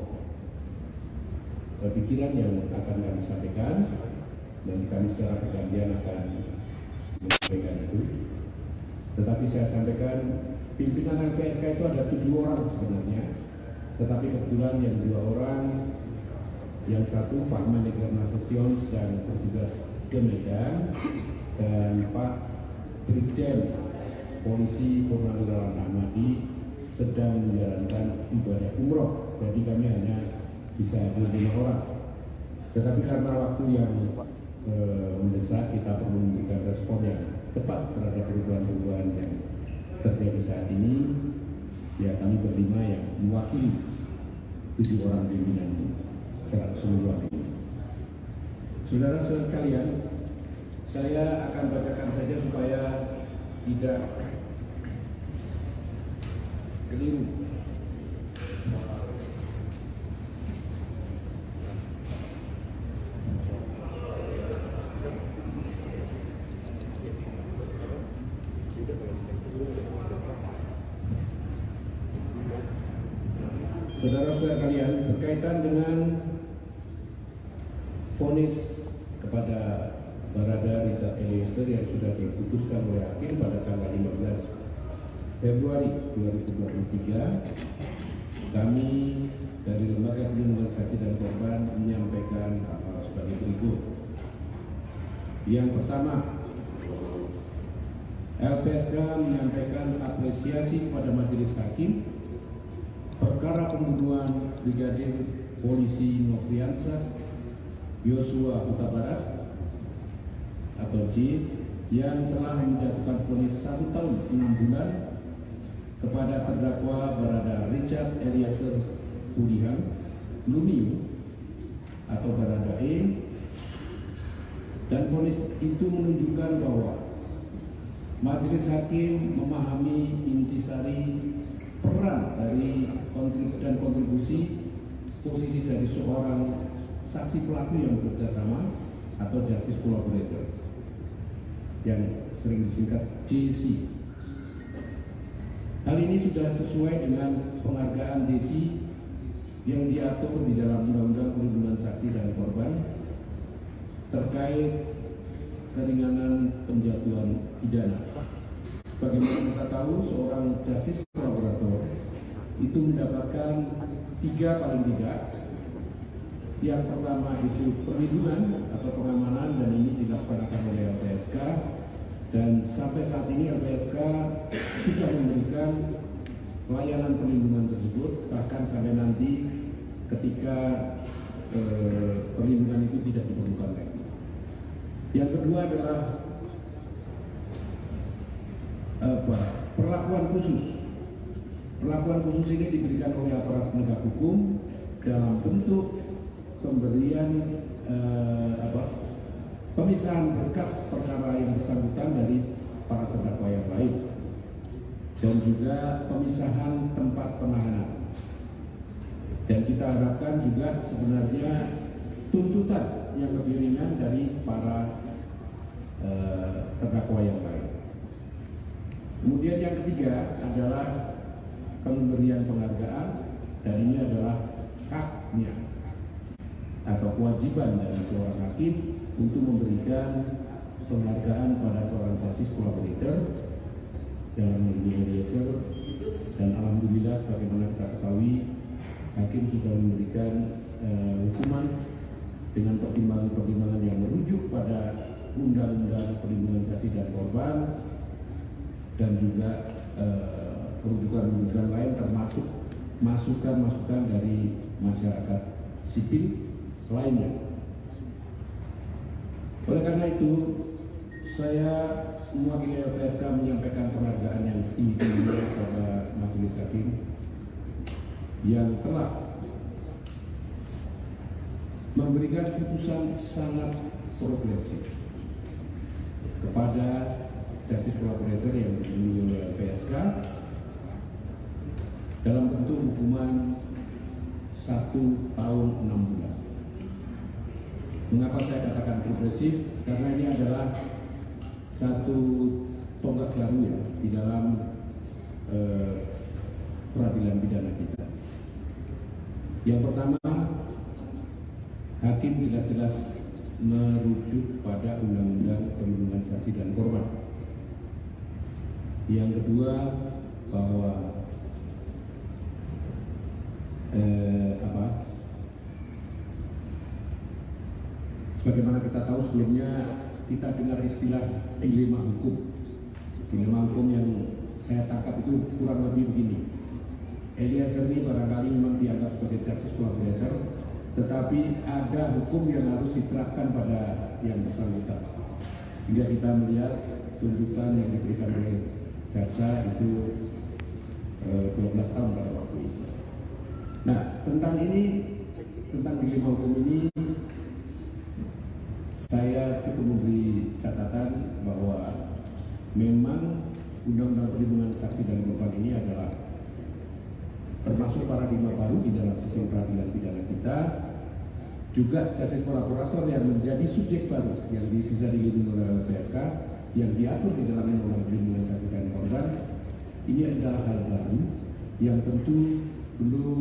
pikiran yang akan kami sampaikan, dan kami secara bergantian akan menyampaikan itu. Tetapi saya sampaikan, pimpinan LPSK itu ada 7 orang sebenarnya, tetapi kebetulan yang 2 orang, yang satu Pak Manager Nasution sedang bertugas ke Medan, dan Pak Brigjen Polisi Purnawirawan Ahmadi sedang menjalankan ibadah umroh. Jadi kami hanya bisa hadir 5 orang. Tetapi karena waktu yang mendesak, kita perlu memberikan respon yang cepat terhadap perubahan-perubahan yang terjadi saat ini. Ya, kami berlima yang mewakili 7 orang pimpinan secara keseluruhan ini. Saudara-saudara sekalian, saya akan bacakan saja supaya tidak keliru. Saudara-saudara kalian, berkaitan dengan vonis kepada Barada Richard Eliezer yang sudah diputuskan oleh hakim pada tanggal 15 Februari 2023, kami dari Lembaga Perlindungan Saksi dan Korban menyampaikan hal sebagai berikut. Yang pertama, LPSK menyampaikan apresiasi kepada Majelis Hakim perkara pembunuhan Brigadir Polisi Nofriansah Yosua Huta Barat atau J yang telah menjatuhkan vonis 1 tahun 6 bulan kepada terdakwa Barada Richard Eliezer Budihan Lumiu atau Barada E, dan vonis itu menunjukkan bahwa Majelis Hakim memahami intisari peran dari dan kontribusi posisi dari seorang saksi pelaku yang bekerja sama atau justice collaborator yang sering disingkat JC. Hal ini sudah sesuai dengan penghargaan JC yang diatur di dalam Undang-Undang Perlindungan Saksi dan Korban terkait keringanan penjatuhan pidana. Bagaimana kita tahu, seorang justice collaborator itu mendapatkan 3 paling tidak. Yang pertama itu perlindungan atau pengamanan, dan ini dilaksanakan oleh LPSK, dan sampai saat ini LPSK sudah memberikan pelayanan perlindungan tersebut, bahkan sampai nanti ketika perlindungan itu tidak diperlukan lagi. Yang kedua adalah perlakuan khusus. Perlakuan khusus ini diberikan oleh aparat penegak hukum dalam bentuk pemberian pemisahan berkas perkara yang bersangkutan dari para terdakwa yang lain, dan juga pemisahan tempat penahanan. Dan kita harapkan juga sebenarnya tuntutan yang lebih ringan dari para terdakwa yang lain. Kemudian yang ketiga adalah pemberian penghargaan, dan ini adalah haknya atau kewajiban dari seorang hakim untuk memberikan penghargaan pada seorang justice collaborator dalam hal ini Eliezer. Dan alhamdulillah sebagaimana kita ketahui, hakim sudah memberikan hukuman dengan pertimbangan-pertimbangan yang merujuk pada Undang-Undang Perlindungan Saksi dan Korban, dan juga rujukan-rujukan lain termasuk masukan-masukan dari masyarakat sipil lainnya. Oleh karena itu, saya mewakili LPSK menyampaikan penghargaan yang setinggi-tingginya kepada Majelis Hakim yang telah memberikan putusan sangat progresif kepada justice collaborator yang dimiliki oleh LPSK dalam bentuk hukuman 1 tahun 6 bulan. Mengapa saya katakan progresif? Karena ini adalah satu tonggak baru ya di dalam peradilan pidana kita. Yang pertama, hakim jelas-jelas merujuk pada Undang-Undang Perlindungan Saksi dan Korban. Yang kedua, bahwa sebagaimana kita tahu sebelumnya kita dengar istilah dilema hukum. Dilema hukum yang saya tangkap itu kurang lebih begini. Eliezer ini barangkali memang dianggap sebagai justice collaborator, tetapi ada hukum yang harus diterapkan pada yang bersangkutan. Sehingga kita melihat tuntutan yang diberikan oleh jaksa itu 12 tahun pada waktu itu. Nah, tentang dilema hukum ini, saya cukup memberi catatan bahwa memang Undang-Undang Perlindungan Saksi dan Korban ini adalah termasuk paradigma baru di dalam sistem peradilan pidana kita. Juga justice collaborator yang menjadi subjek baru yang bisa dilindungi oleh LPSK yang diatur di dalam Undang-Undang Perlindungan Saksi dan Korban. Ini adalah hal baru yang tentu belum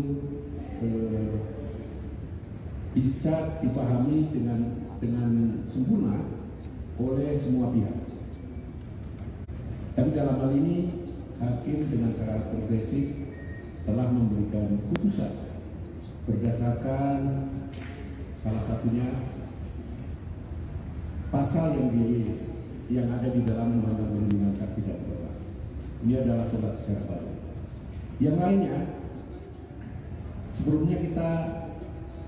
bisa dipahami dengan sempurna oleh semua pihak. Tapi dalam hal ini hakim dengan cara progresif telah memberikan putusan berdasarkan salah satunya pasal yang ada di dalam Undang-Undang Perlindungan Saksi dan Korban. Ini adalah tobat secara baru. Yang lainnya, sebelumnya kita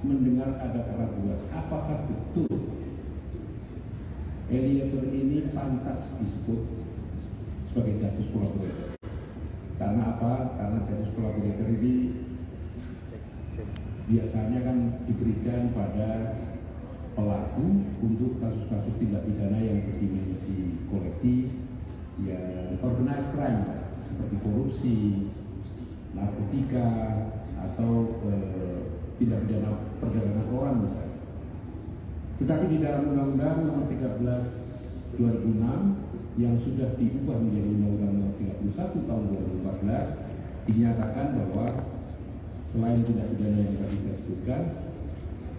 mendengar ada keraguan, apakah betul Eliezer ini pantas disebut sebagai justice collaborator? Karena apa? Karena justice collaborator ini biasanya kan diberikan pada pelaku untuk kasus-kasus tindak pidana yang berdimensi kolektif, yang organized crime seperti korupsi, narkotika, atau tindak pidana perdagangan orang misalnya. Tetapi di dalam Undang-Undang Nomor 13 2006 yang sudah diubah menjadi Undang-Undang Nomor 31 Tahun 2014 dinyatakan bahwa selain tindak pidana yang tadi saya sebutkan,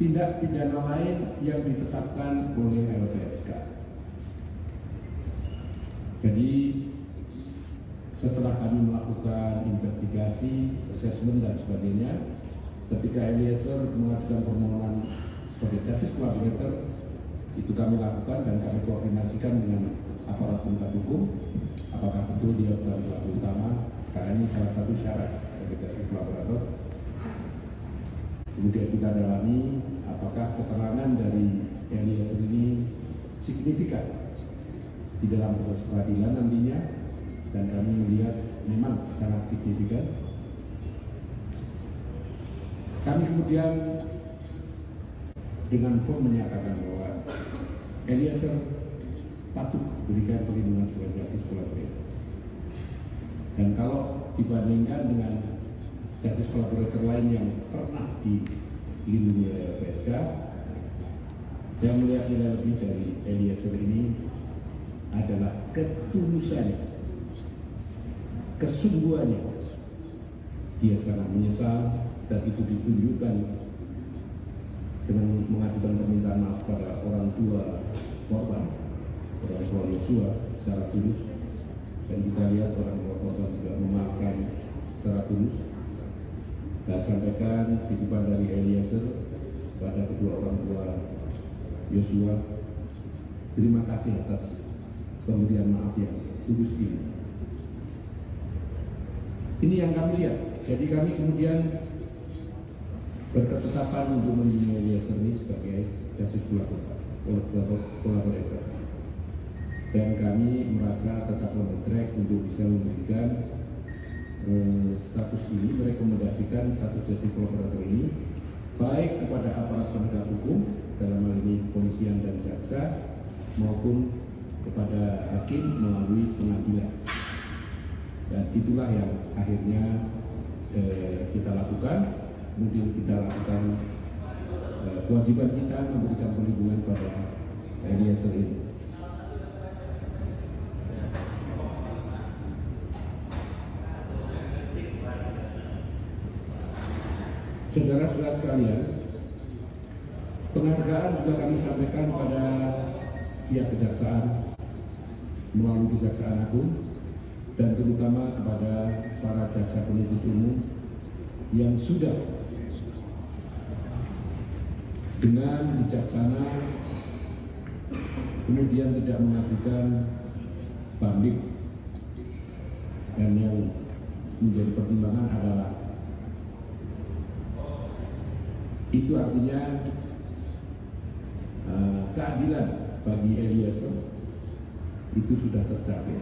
tindak pidana lain yang ditetapkan oleh LPSK. Jadi setelah kami melakukan investigasi, assessment dan sebagainya, ketika Eliezer mengajukan permohonan sebagai justice collaborator, itu kami lakukan dan kami koordinasikan dengan aparat penegak hukum apakah betul dia bukan pelaku utama, karena ini salah satu syarat sebagai justice collaborator. Kemudian kita dalami apakah keterangan dari Eliezer ini signifikan di dalam proses peradilan nantinya, dan kami melihat memang sangat signifikan. Kami kemudian dengan firm menyatakan bahwa Eliezer patut diberikan perlindungan sebagai justice collaborator. Dan kalau dibandingkan dengan justice collaborator lain yang pernah dilindungi oleh LPSK, saya melihat nilai lebih dari Eliezer ini adalah ketulusannya, kesungguhannya. Dia sangat menyesal dan itu ditunjukkan dengan mengajukan permintaan maaf pada orang tua korban, orang tua Yosua secara tulus, dan kita lihat orang tua korban juga memaafkan secara tulus. Saya sampaikan titipan dari Eliezer pada kedua orang tua Yosua, terima kasih atas pemberian maaf yang tulus ini. Ini yang kami lihat. Jadi kami kemudian berketetapan untuk melindungi Eliezer ini sebagai justice collaborator. Dan kami merasa tetap on the track untuk bisa memberikan status ini, merekomendasikan status justice collaborator ini baik kepada aparat penegak hukum, dalam hal ini kepolisian dan jaksa, maupun kepada hakim melalui pengadilan. Dan itulah yang akhirnya kita lakukan. Kemudian kita lakukan kewajiban kita memberikan perlindungan pada Eliezer ini. Saudara-saudara sekalian, penghargaan juga kami sampaikan pada pihak kejaksaan melalui Kejaksaan Agung, dan terutama kepada para jaksa penuntut umum yang sudah dengan bijaksana kemudian tidak mengajukan banding. Dan yang menjadi pertimbangan adalah itu artinya keadilan bagi Eliezer itu sudah tercapai,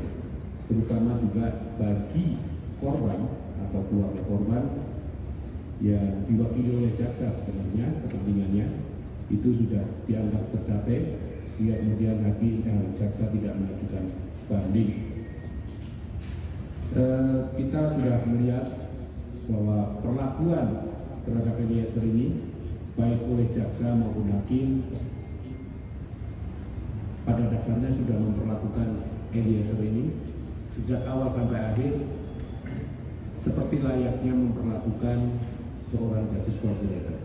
terutama juga bagi korban atau keluarga korban yang diwakili oleh jaksa. Sebenarnya kepentingannya itu sudah dianggap tercapai, sehingga kemudian hakim jaksa tidak mengajukan banding. Kita sudah melihat bahwa perlakuan terhadap Eliezer ini baik oleh jaksa maupun hakim pada dasarnya sudah memperlakukan Eliezer ini sejak awal sampai akhir seperti layaknya memperlakukan melakukan seorang justice collaborator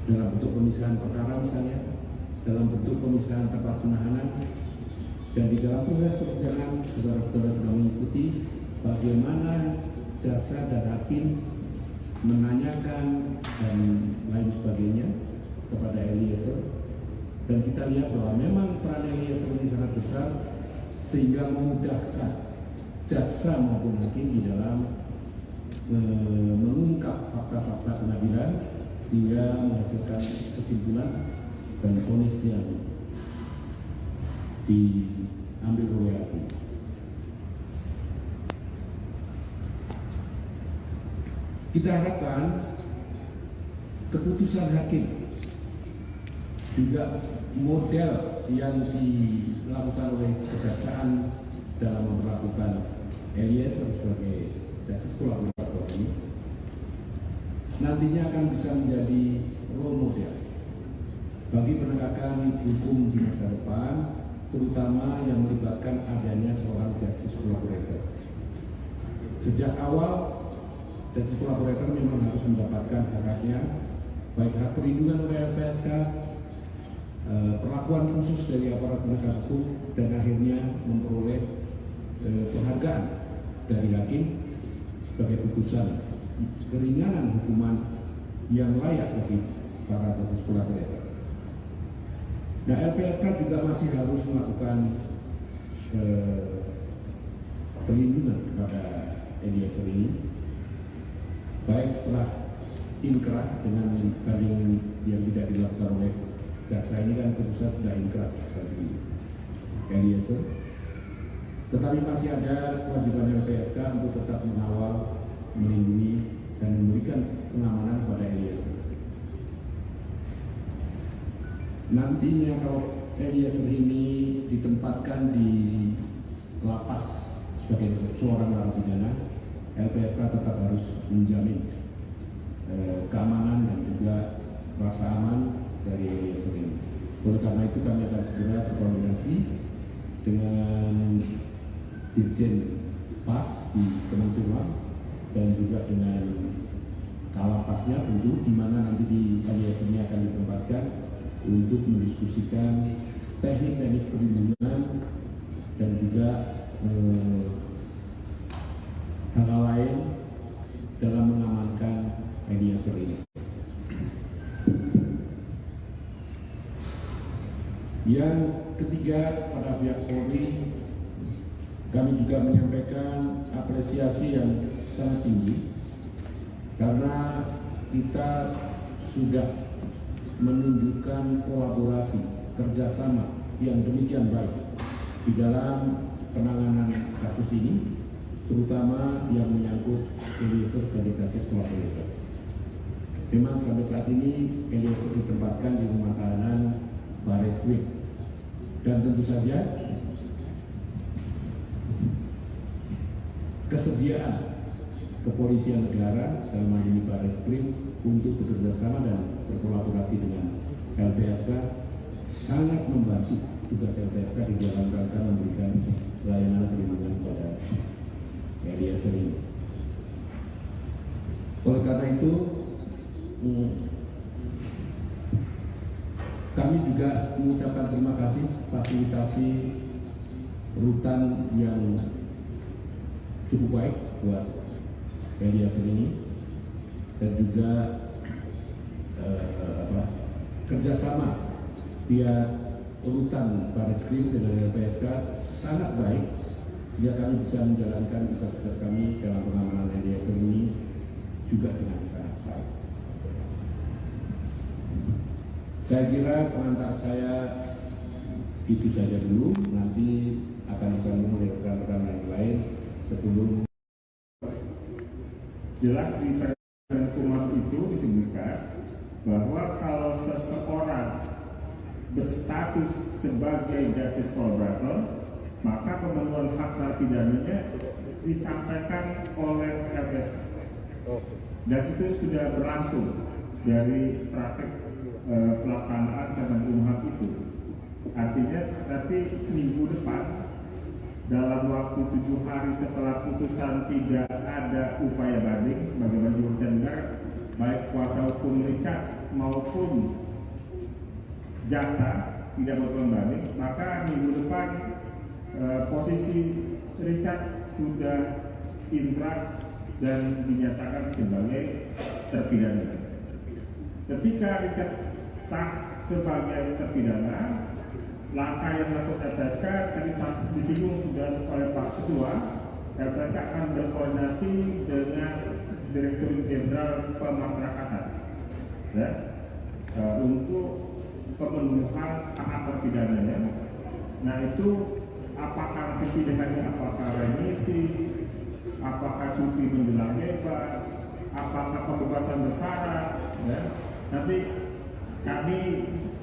dalam bentuk pemisahan perkara misalnya, dalam bentuk pemisahan tempat penahanan, dan di dalam proses persidangan saudara-saudara sudah mengikuti bagaimana jaksa dan hakim menanyakan dan lain sebagainya kepada Eliezer, dan kita lihat bahwa memang peran Eliezer ini sangat besar sehingga memudahkan jaksa maupun hakim di dalam mengungkap fakta-fakta pengadilan sehingga menghasilkan kesimpulan dan vonis yang diambil oleh hakim. Kita harapkan keputusan hakim juga model yang dilakukan oleh kejaksaan dalam memperlakukan Eliezer sebagai justice collaborator ini nantinya akan bisa menjadi role model bagi penegakan hukum di masa depan, terutama yang melibatkan adanya seorang justice collaborator. Sejak awal, justice collaborator memang harus mendapatkan hak-haknya, baik hak perlindungan oleh LPSK, perlakuan khusus dari aparat penegak hukum, dan akhirnya memperoleh penghargaan dari hakim sebagai putusan keringanan hukuman yang layak bagi para justice collaborator. Nah, LPSK juga masih harus melakukan perlindungan kepada Eliezer ini, baik setelah inkrah dengan banding yang tidak dilakukan oleh jaksa ini, kan putusan sudah inkrah bagi Eliezer, tetapi masih ada kewajiban LPSK untuk tetap mengawal, melindungi, dan memberikan pengamanan kepada Eliezer. Nantinya kalau Eliezer ini ditempatkan di lapas sebagai seorang narapidana, LPSK tetap harus menjamin keamanan dan juga rasa aman dari Eliezer ini. Oleh karena itu kami akan segera berkoordinasi dengan Dirjen PAS di Kemenkumham dan juga dengan Kalapasnya tentu, di mana nanti di Eliezer ini akan ditempatkan untuk mendiskusikan teknik-teknik perlindungan dan juga hal-hal lain dalam mengamankan Eliezer ini. Yang ketiga, pada pihak Polri, kami juga menyampaikan apresiasi yang sangat tinggi karena kita sudah menunjukkan kolaborasi, kerjasama yang demikian baik di dalam penanganan kasus ini, terutama yang menyangkut Eliezer sebagai justice collaborator. Memang sampai saat ini Eliezer ditempatkan di rumah tahanan Barreskrim, dan tentu saja kesediaan kepolisian negara dalam hal ini Barreskrim untuk bekerja sama dan berkolaborasi dengan LPSK sangat membantu tugas LPSK di dalam rangka memberikan layanan perlindungan kepada Eliezer ini. Oleh karena itu, kami juga mengucapkan terima kasih fasilitasi rutan yang cukup baik buat Eliezer ini, dan juga kerjasama pihak rutan Barreskrim dengan LPSK sangat baik, sehingga kami bisa menjalankan tugas-tugas kami dalam pengamanan Eliezer ini juga dengan sangat baik. Saya kira pengantar saya itu saja dulu, nanti akan disambung oleh rekan-rekan yang lain sebelum. Jelas di Perkumham itu disebutkan bahwa kalau seseorang berstatus sebagai justice collaborator, maka pemenuhan hak narapidanya disampaikan oleh LPSK, dan itu sudah berlangsung dari praktek pelaksanaan Kemenkumham itu. Artinya nanti minggu depan dalam waktu 7 hari setelah putusan tidak ada upaya banding sebagaimana didengar baik kuasa hukum Richard maupun jaksa tidak melakukan banding, maka minggu depan posisi Richard sudah inkrah dan dinyatakan sebagai terpidana. Ketika Richard sah sebagai terpidana, langkah yang dilakukan LPSK tadi disinggung sudah oleh Pak Ketua, LPSK akan berkoordinasi dengan Direktur Jenderal Pemasyarakatan ya, untuk pemenuhan hak terpidananya. Nah itu apakah pilihannya, apakah remisi, apakah cuti menjelang bebas, apakah pembebasan bersyarat, ya. Nanti kami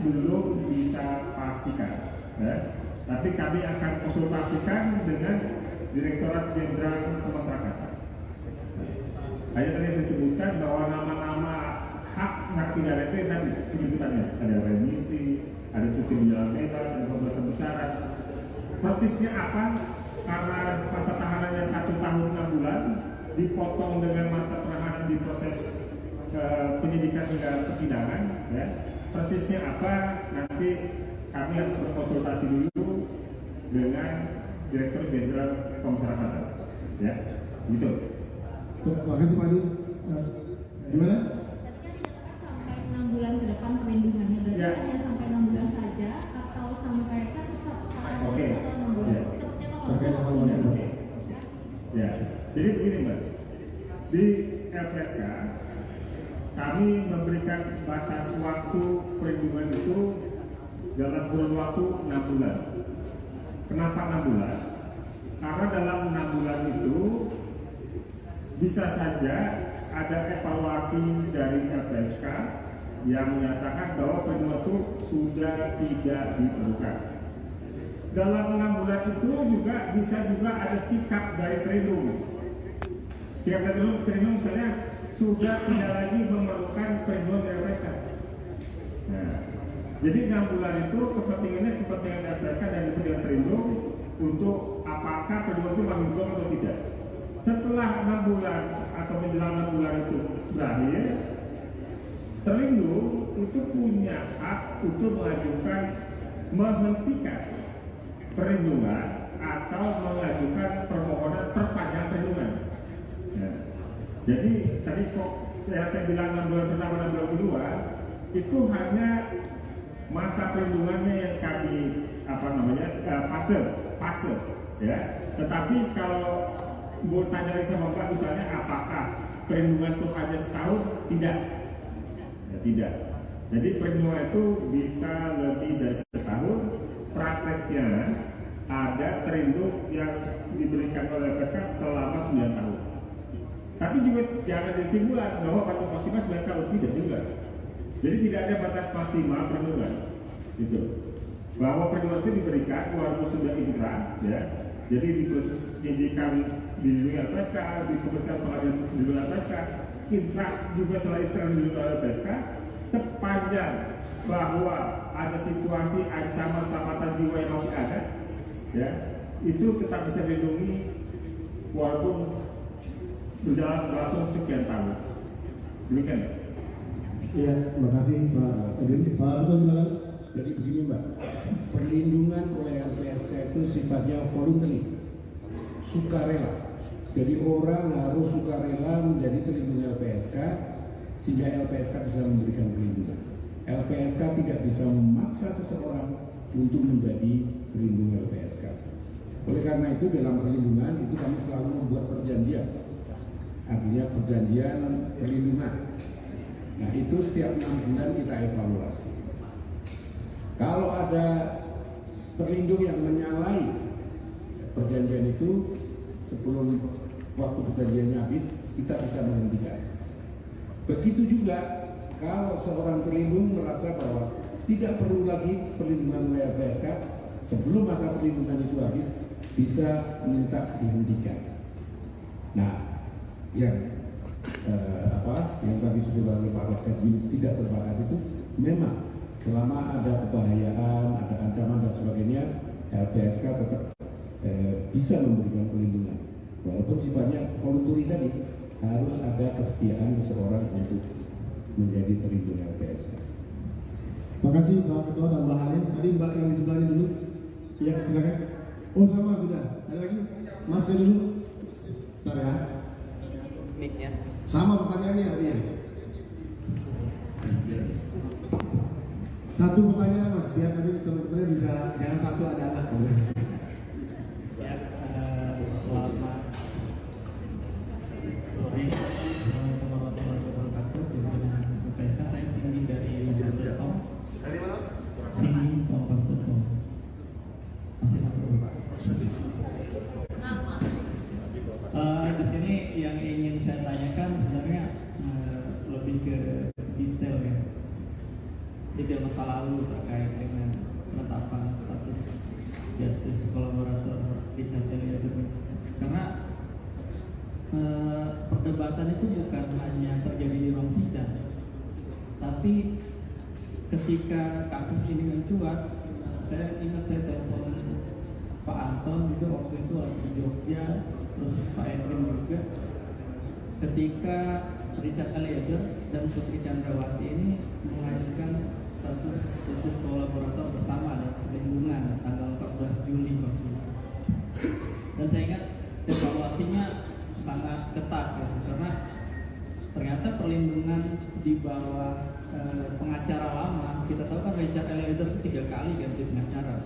belum bisa pastikan, ya. Tapi kami akan konsultasikan dengan Direktorat Jenderal Pemasyarakatan. Hanya tadi saya sebutkan bahwa nama-nama hak narapidana itu tadi penyebutannya ada remisi, ada cuti menjelang bebas, ada pembebasan bersyarat. Persisnya apa? Karena masa tahanannya 1 tahun 6 bulan dipotong dengan masa penahanan di proses penyidikan hingga persidangan, ya. Persisnya apa? Nanti kami harus berkonsultasi dulu dengan Direktur Jenderal Pemasyarakatan, ya, gitu. Terima kasih Pak Adi. Gimana? Sampai 6 bulan ke depan perlindungannya berarti Ya. hanya sampai 6 bulan saja atau sampai kan Oke. atau 6 bulan. Ya. Terkait evaluasi. Oke. Ya, jadi begini Mas, di LPSK kami memberikan batas waktu perlindungan itu dalam kurun waktu 6 bulan. Kenapa 6 bulan? Karena dalam 6 bulan itu bisa saja ada evaluasi dari LPSK yang menyatakan bahwa perlindungan itu sudah tidak diperlukan. Dalam 6 bulan itu juga bisa ada sikap dari terlindung. Sikap dari terlindung misalnya sudah tidak lagi memerlukan perlindungan dari LPSK. Nah, jadi 6 bulan itu kepentingan LPSK dan kepentingan terlindung untuk apakah perlindungan itu masih belum atau tidak. Setelah 6 bulan atau menjelang 6 bulan itu berakhir, terlindung itu punya hak untuk mengajukan menghentikan perlindungan atau mengajukan permohonan perpanjangan perlindungan. Ya. Jadi tadi saya bilang 6 bulan pertama 6 bulan kedua itu hanya masa perlindungannya yang kami fase, ya. Tetapi kalau mau tanya lagi sama Pak misalnya apakah perlindungan itu hanya setahun? Tidak. Ya, tidak. Jadi perlindungan itu bisa lebih dari setahun. Prakteknya ada terlindung yang diberikan oleh LPSK selama 9 tahun. Tapi juga jangan disimpulan bahwa batas maksimal 9 tahun, tidak juga. Jadi tidak ada batas maksimal perlindungan. Gitu. Bahwa perlindungan itu diberikan walaupun sudah inkrah, ya. Jadi di proses penyidikan dilindungi LPSK, di pemeriksaan pengadilan dilindungi LPSK, inkrah juga setelah inkrah dilindungi LPSK, sepanjang bahwa ada situasi ancaman keselamatan jiwa yang masih ada, ya, itu tetap bisa dilindungi walaupun berlangsung sekian tahun. Demikian. Iya, terima kasih Pak Edwin. Pak Ketua silakan. Jadi begini Mbak, perlindungan oleh LPSK itu sifatnya voluntary, sukarela. Jadi orang harus sukarela menjadi terlindung LPSK sehingga LPSK bisa memberikan perlindungan. LPSK tidak bisa memaksa seseorang untuk menjadi pelindung LPSK. Oleh karena itu dalam perlindungan itu kami selalu membuat perjanjian, artinya perjanjian perlindungan. Nah itu setiap 6 bulan kita evaluasi. Kalau ada terlindung yang menyalahi perjanjian itu sebelum waktu perjanjiannya habis, kita bisa menghentikan. Begitu juga kalau seorang terlindung merasa bahwa tidak perlu lagi perlindungan oleh LPSK, sebelum masa perlindungan itu habis, bisa minta dihentikan. Nah, yang tadi sudah oleh Pak Wakil tidak terbatas itu memang selama ada kebahayaan, ada ancaman dan sebagainya, LPSK tetap bisa memberikan perlindungan. Walaupun sifatnya voluntary tadi, harus ada kesediaan seseorang untuk menjadi terlindung LPSK. Terima kasih Pak Ketua dan bahannya. Tadi Mbak yang di sebelahnya dulu. Iya, silakan. Oh sama sudah. Ada lagi? Mas dulu. Bentar ya. Mic-nya. Sama pertanyaannya tadi ya. Satu pertanyaan Mas, biar tadi teman-teman bisa jangan satu ada anak. Ya, selamat sore. Assalamualaikum warahmatullahi wabarakatuh. LPSK, saya Cindy dari Jakarta. Dari mana? Cindy Kompas.com. Masih di sini yang ingin saya tanyakan sebenarnya lebih ke detail ya, detail masa lalu terkait dengan penetapan status justice kolaborator Richard Eliezer. Karena perdebatan itu bukan hanya terjadi di ruang sidang, tapi ketika kasus ini mencuat, saya ingat saya telepon Pak Anton juga waktu itu lagi di Jogja, terus Pak Edwin juga, ketika Richard Eliezer dan Putri Chandrawati ini mengajukan status justice kolaborator bersama dan perlindungan tanggal 14 Juli waktu itu. Dan saya ingat evaluasinya sangat ketat ya, karena ternyata perlindungan di bawah pengacara lama. Kita tahu kan Richard Eliezer 3 kali ganti pengacara.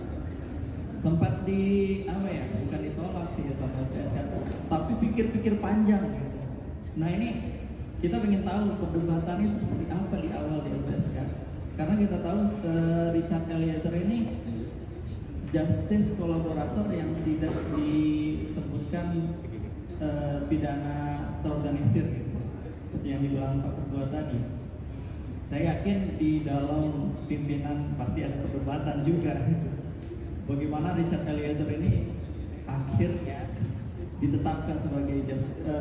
Sempat bukan ditolak sih ya sama LPSK, tapi pikir-pikir panjang. Nah ini kita ingin tahu perdebatan itu seperti apa di awal di LPSK, karena kita tahu Richard Eliezer ini justice kolaborator yang tidak disebutkan pidana terorganisir gitu, seperti yang dibilang Pak Ketua tadi. Saya yakin di dalam pimpinan pasti ada perdebatan juga. Bagaimana Richard Eliezer ini akhirnya ditetapkan sebagai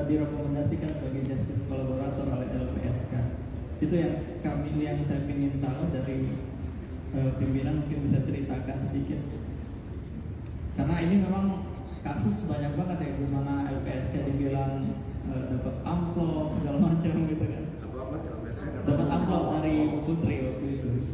direkomendasikan sebagai justice kolaborator oleh LPSK. Itu yang saya ingin tahu dari pimpinan, mungkin bisa ceritakan sedikit. Karena ini memang kasus banyak banget ya, gimana LPSK dibilang dapat amplop segala macam gitu kan. Dapat amplop dari Putri waktu itu.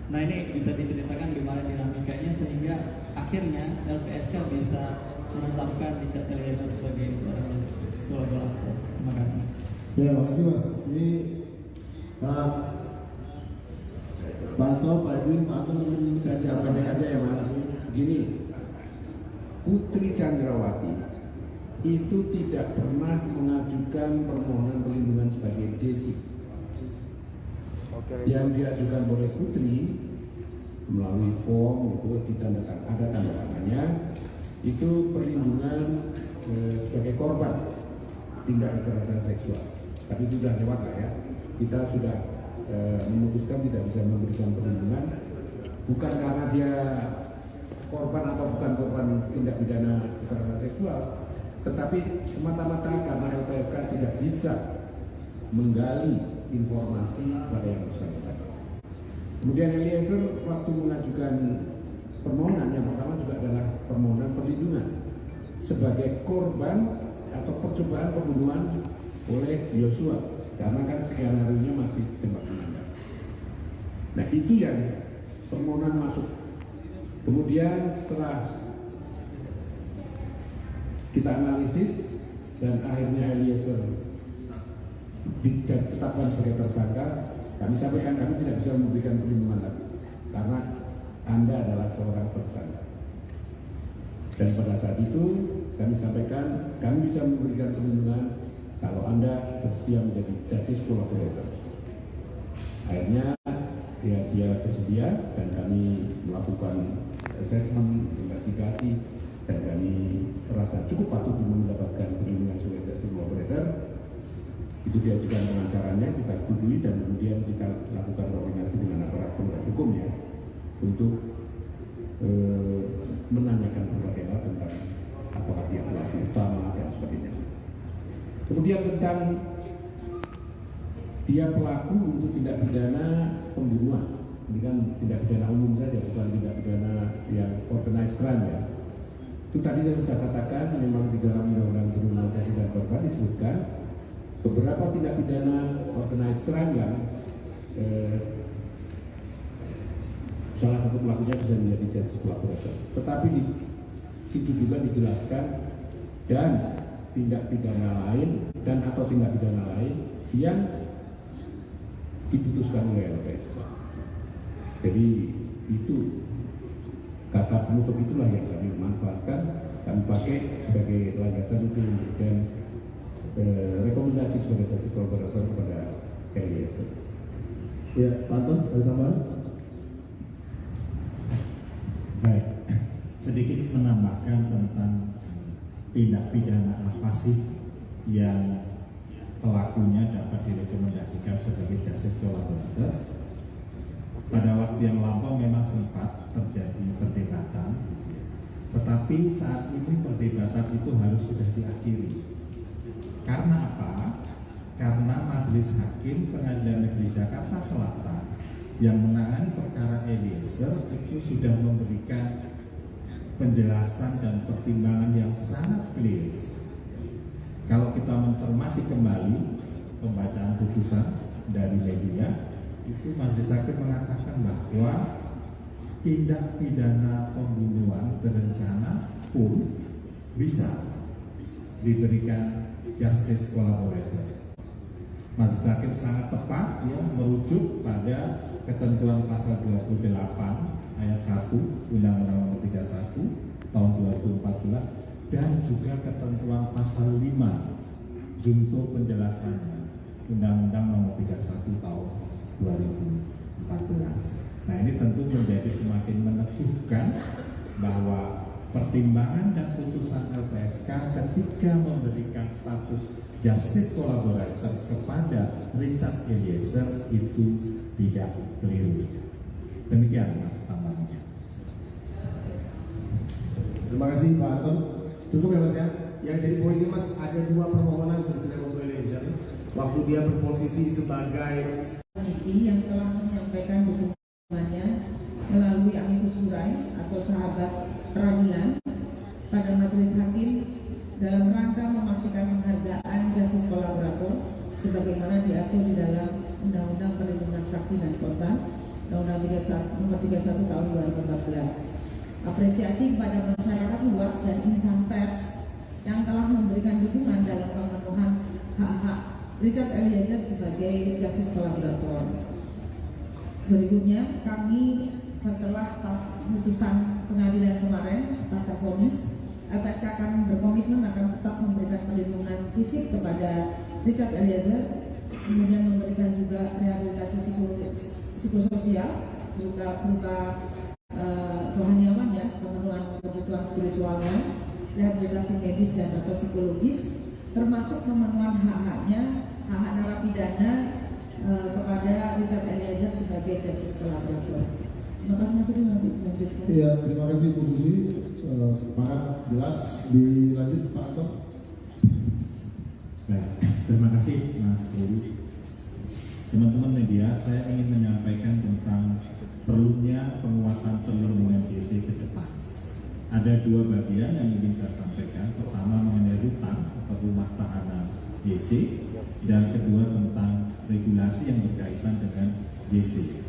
Nah ini bisa diceritakan gimana dinamikanya sehingga akhirnya LPSK bisa menetapkan Richard Eliezer sebagai seorang justice kolaborator. Terima kasih. Ya, makasih Mas. Ini Pak Anto, Pak Edwin, Pak Anto mungkin ganti apa aja ya Mas. Gini, Putri Chandrawati itu tidak pernah mengajukan permohonan perlindungan sebagai JC. Yang diajukan oleh Putri melalui form itu ditandakan, ada tanda tangannya, itu perlindungan sebagai korban tindak kekerasan seksual. Tapi itu sudah lewat lah ya. Kita sudah memutuskan tidak bisa memberikan perlindungan, bukan karena dia korban atau bukan korban tindak pidana kekerasan seksual, tetapi semata-mata karena LPSK tidak bisa menggali informasi pada yang bersangkutan. Kemudian Eliezer waktu mengajukan permohonan yang pertama juga adalah permohonan perlindungan sebagai korban atau percobaan pembunuhan oleh Yosua, karena kan skenario-nya masih tembak menembak. Nah itu yang permohonan masuk. Kemudian setelah kita analisis dan akhirnya Eliezer ditetapkan sebagai tersangka, kami sampaikan kami tidak bisa memberikan perlindungan lagi karena Anda adalah seorang tersangka. Dan pada saat itu kami sampaikan kami bisa memberikan perlindungan kalau Anda bersedia menjadi justice collaborator. Akhirnya dia bersedia dan kami melakukan assessment, investigasi, dan kami merasa cukup patut mendapatkan perlindungan sebagai justice collaborator. Itu diajukan pengacaranya, kita setujui, dan kemudian kita lakukan koordinasi dengan aparat penegak hukum ya untuk menanyakan berbagai hal tentang apakah dia pelaku utama dan sebagainya. Kemudian tentang dia pelaku untuk tindak pidana pembunuhan, ini kan tindak pidana umum saja, bukan tindak pidana yang organized crime ya. Itu tadi saya sudah katakan, memang di dalam Undang-Undang Perlindungan Saksi dan Korban disebutkan beberapa tindak pidana organized crime yang salah satu pelakunya bisa menjadi justice collaborator. Tetapi di situ juga dijelaskan dan tindak pidana lain dan atau tindak pidana lain yang diputuskan oleh LPSK. Jadi itu kata penutup itulah yang kami manfaatkan dan pakai sebagai landasan untuk memberikan rekomendasi sebagai justice collaborator kepada Eliezer. Ya, Pak Anton, ada tambahan? Baik, sedikit menambahkan tentang tindak pidana apa sih yang pelakunya dapat direkomendasikan sebagai justice collaborator. Pada waktu yang lampau memang sempat terjadi perdebatan, tetapi saat ini perdebatan itu harus sudah diakhiri. Karena apa? Karena Majelis Hakim Pengadilan Negeri Jakarta Selatan yang menangani perkara Eliezer itu sudah memberikan penjelasan dan pertimbangan yang sangat clear. Kalau kita mencermati kembali pembacaan putusan dari media, itu Majelis Hakim mengatakan bahwa tindak pidana pembunuhan berencana pun bisa diberikan justice collaborator. Majelis Hakim sangat tepat ya, merujuk pada ketentuan pasal 28 ayat 1 Undang-Undang Nomor 31 tahun 2014 dan juga ketentuan pasal 5 junto penjelasannya Undang-Undang Nomor 31 tahun 2014. Nah, ini tentu menjadi semakin meneguhkan bahwa pertimbangan dan putusan LPSK ketika memberikan status justice collaborator kepada Richard Eliezer itu tidak keliru. Demikian Mas tambahannya. Terima kasih Pak Anton. Cukup ya Mas ya. Yang jadi poin ini Mas, ada dua permohonan sebetulnya untuk Eliezer. Waktu dia berposisi sebagai komisi yang telah menyampaikan dukungannya melalui amikus curiae atau sahabat peradilan pada majelis hakim dalam rangka memastikan penghargaan justice collaborator sebagaimana diatur di dalam Undang-Undang Perlindungan Saksi dan Korban Undang-Undang Nomor 31 Tahun 2014. Apresiasi kepada masyarakat luas dan insan pers yang telah memberikan dukungan dalam pemenuhan hak-hak Richard Eliezer sebagai justice collaborator. Berikutnya, kami setelah putusan pengadilan kemarin pasca vonis, LPSK akan berkomitmen akan tetap memberikan perlindungan fisik kepada Richard Eliezer, kemudian memberikan juga rehabilitasi psikososial, berupa rohaniawan ya, pemenuhan kebutuhan spiritualnya, rehabilitasi medis dan atau psikologis, termasuk pemenuhan hak-haknya, hak narapidana kepada Richard Eliezer sebagai justice collaborator. Terima kasih Mas Rudi, nanti selanjutnya. Iya, terima kasih Bu Susi. Semangat jelas, dilanjut Pak Anton. Baik, terima kasih Mas Rudi. Teman-teman media, saya ingin menyampaikan tentang perlunya penguatan perlindungan JC ke depan. Ada dua bagian yang ingin saya sampaikan. Pertama mengenai rutan atau rumah tahanan JC, dan kedua tentang regulasi yang berkaitan dengan JC.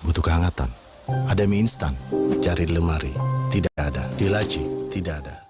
Butuh kehangatan? Ada mie instan? Cari di lemari. Tidak ada. Di laci? Tidak ada.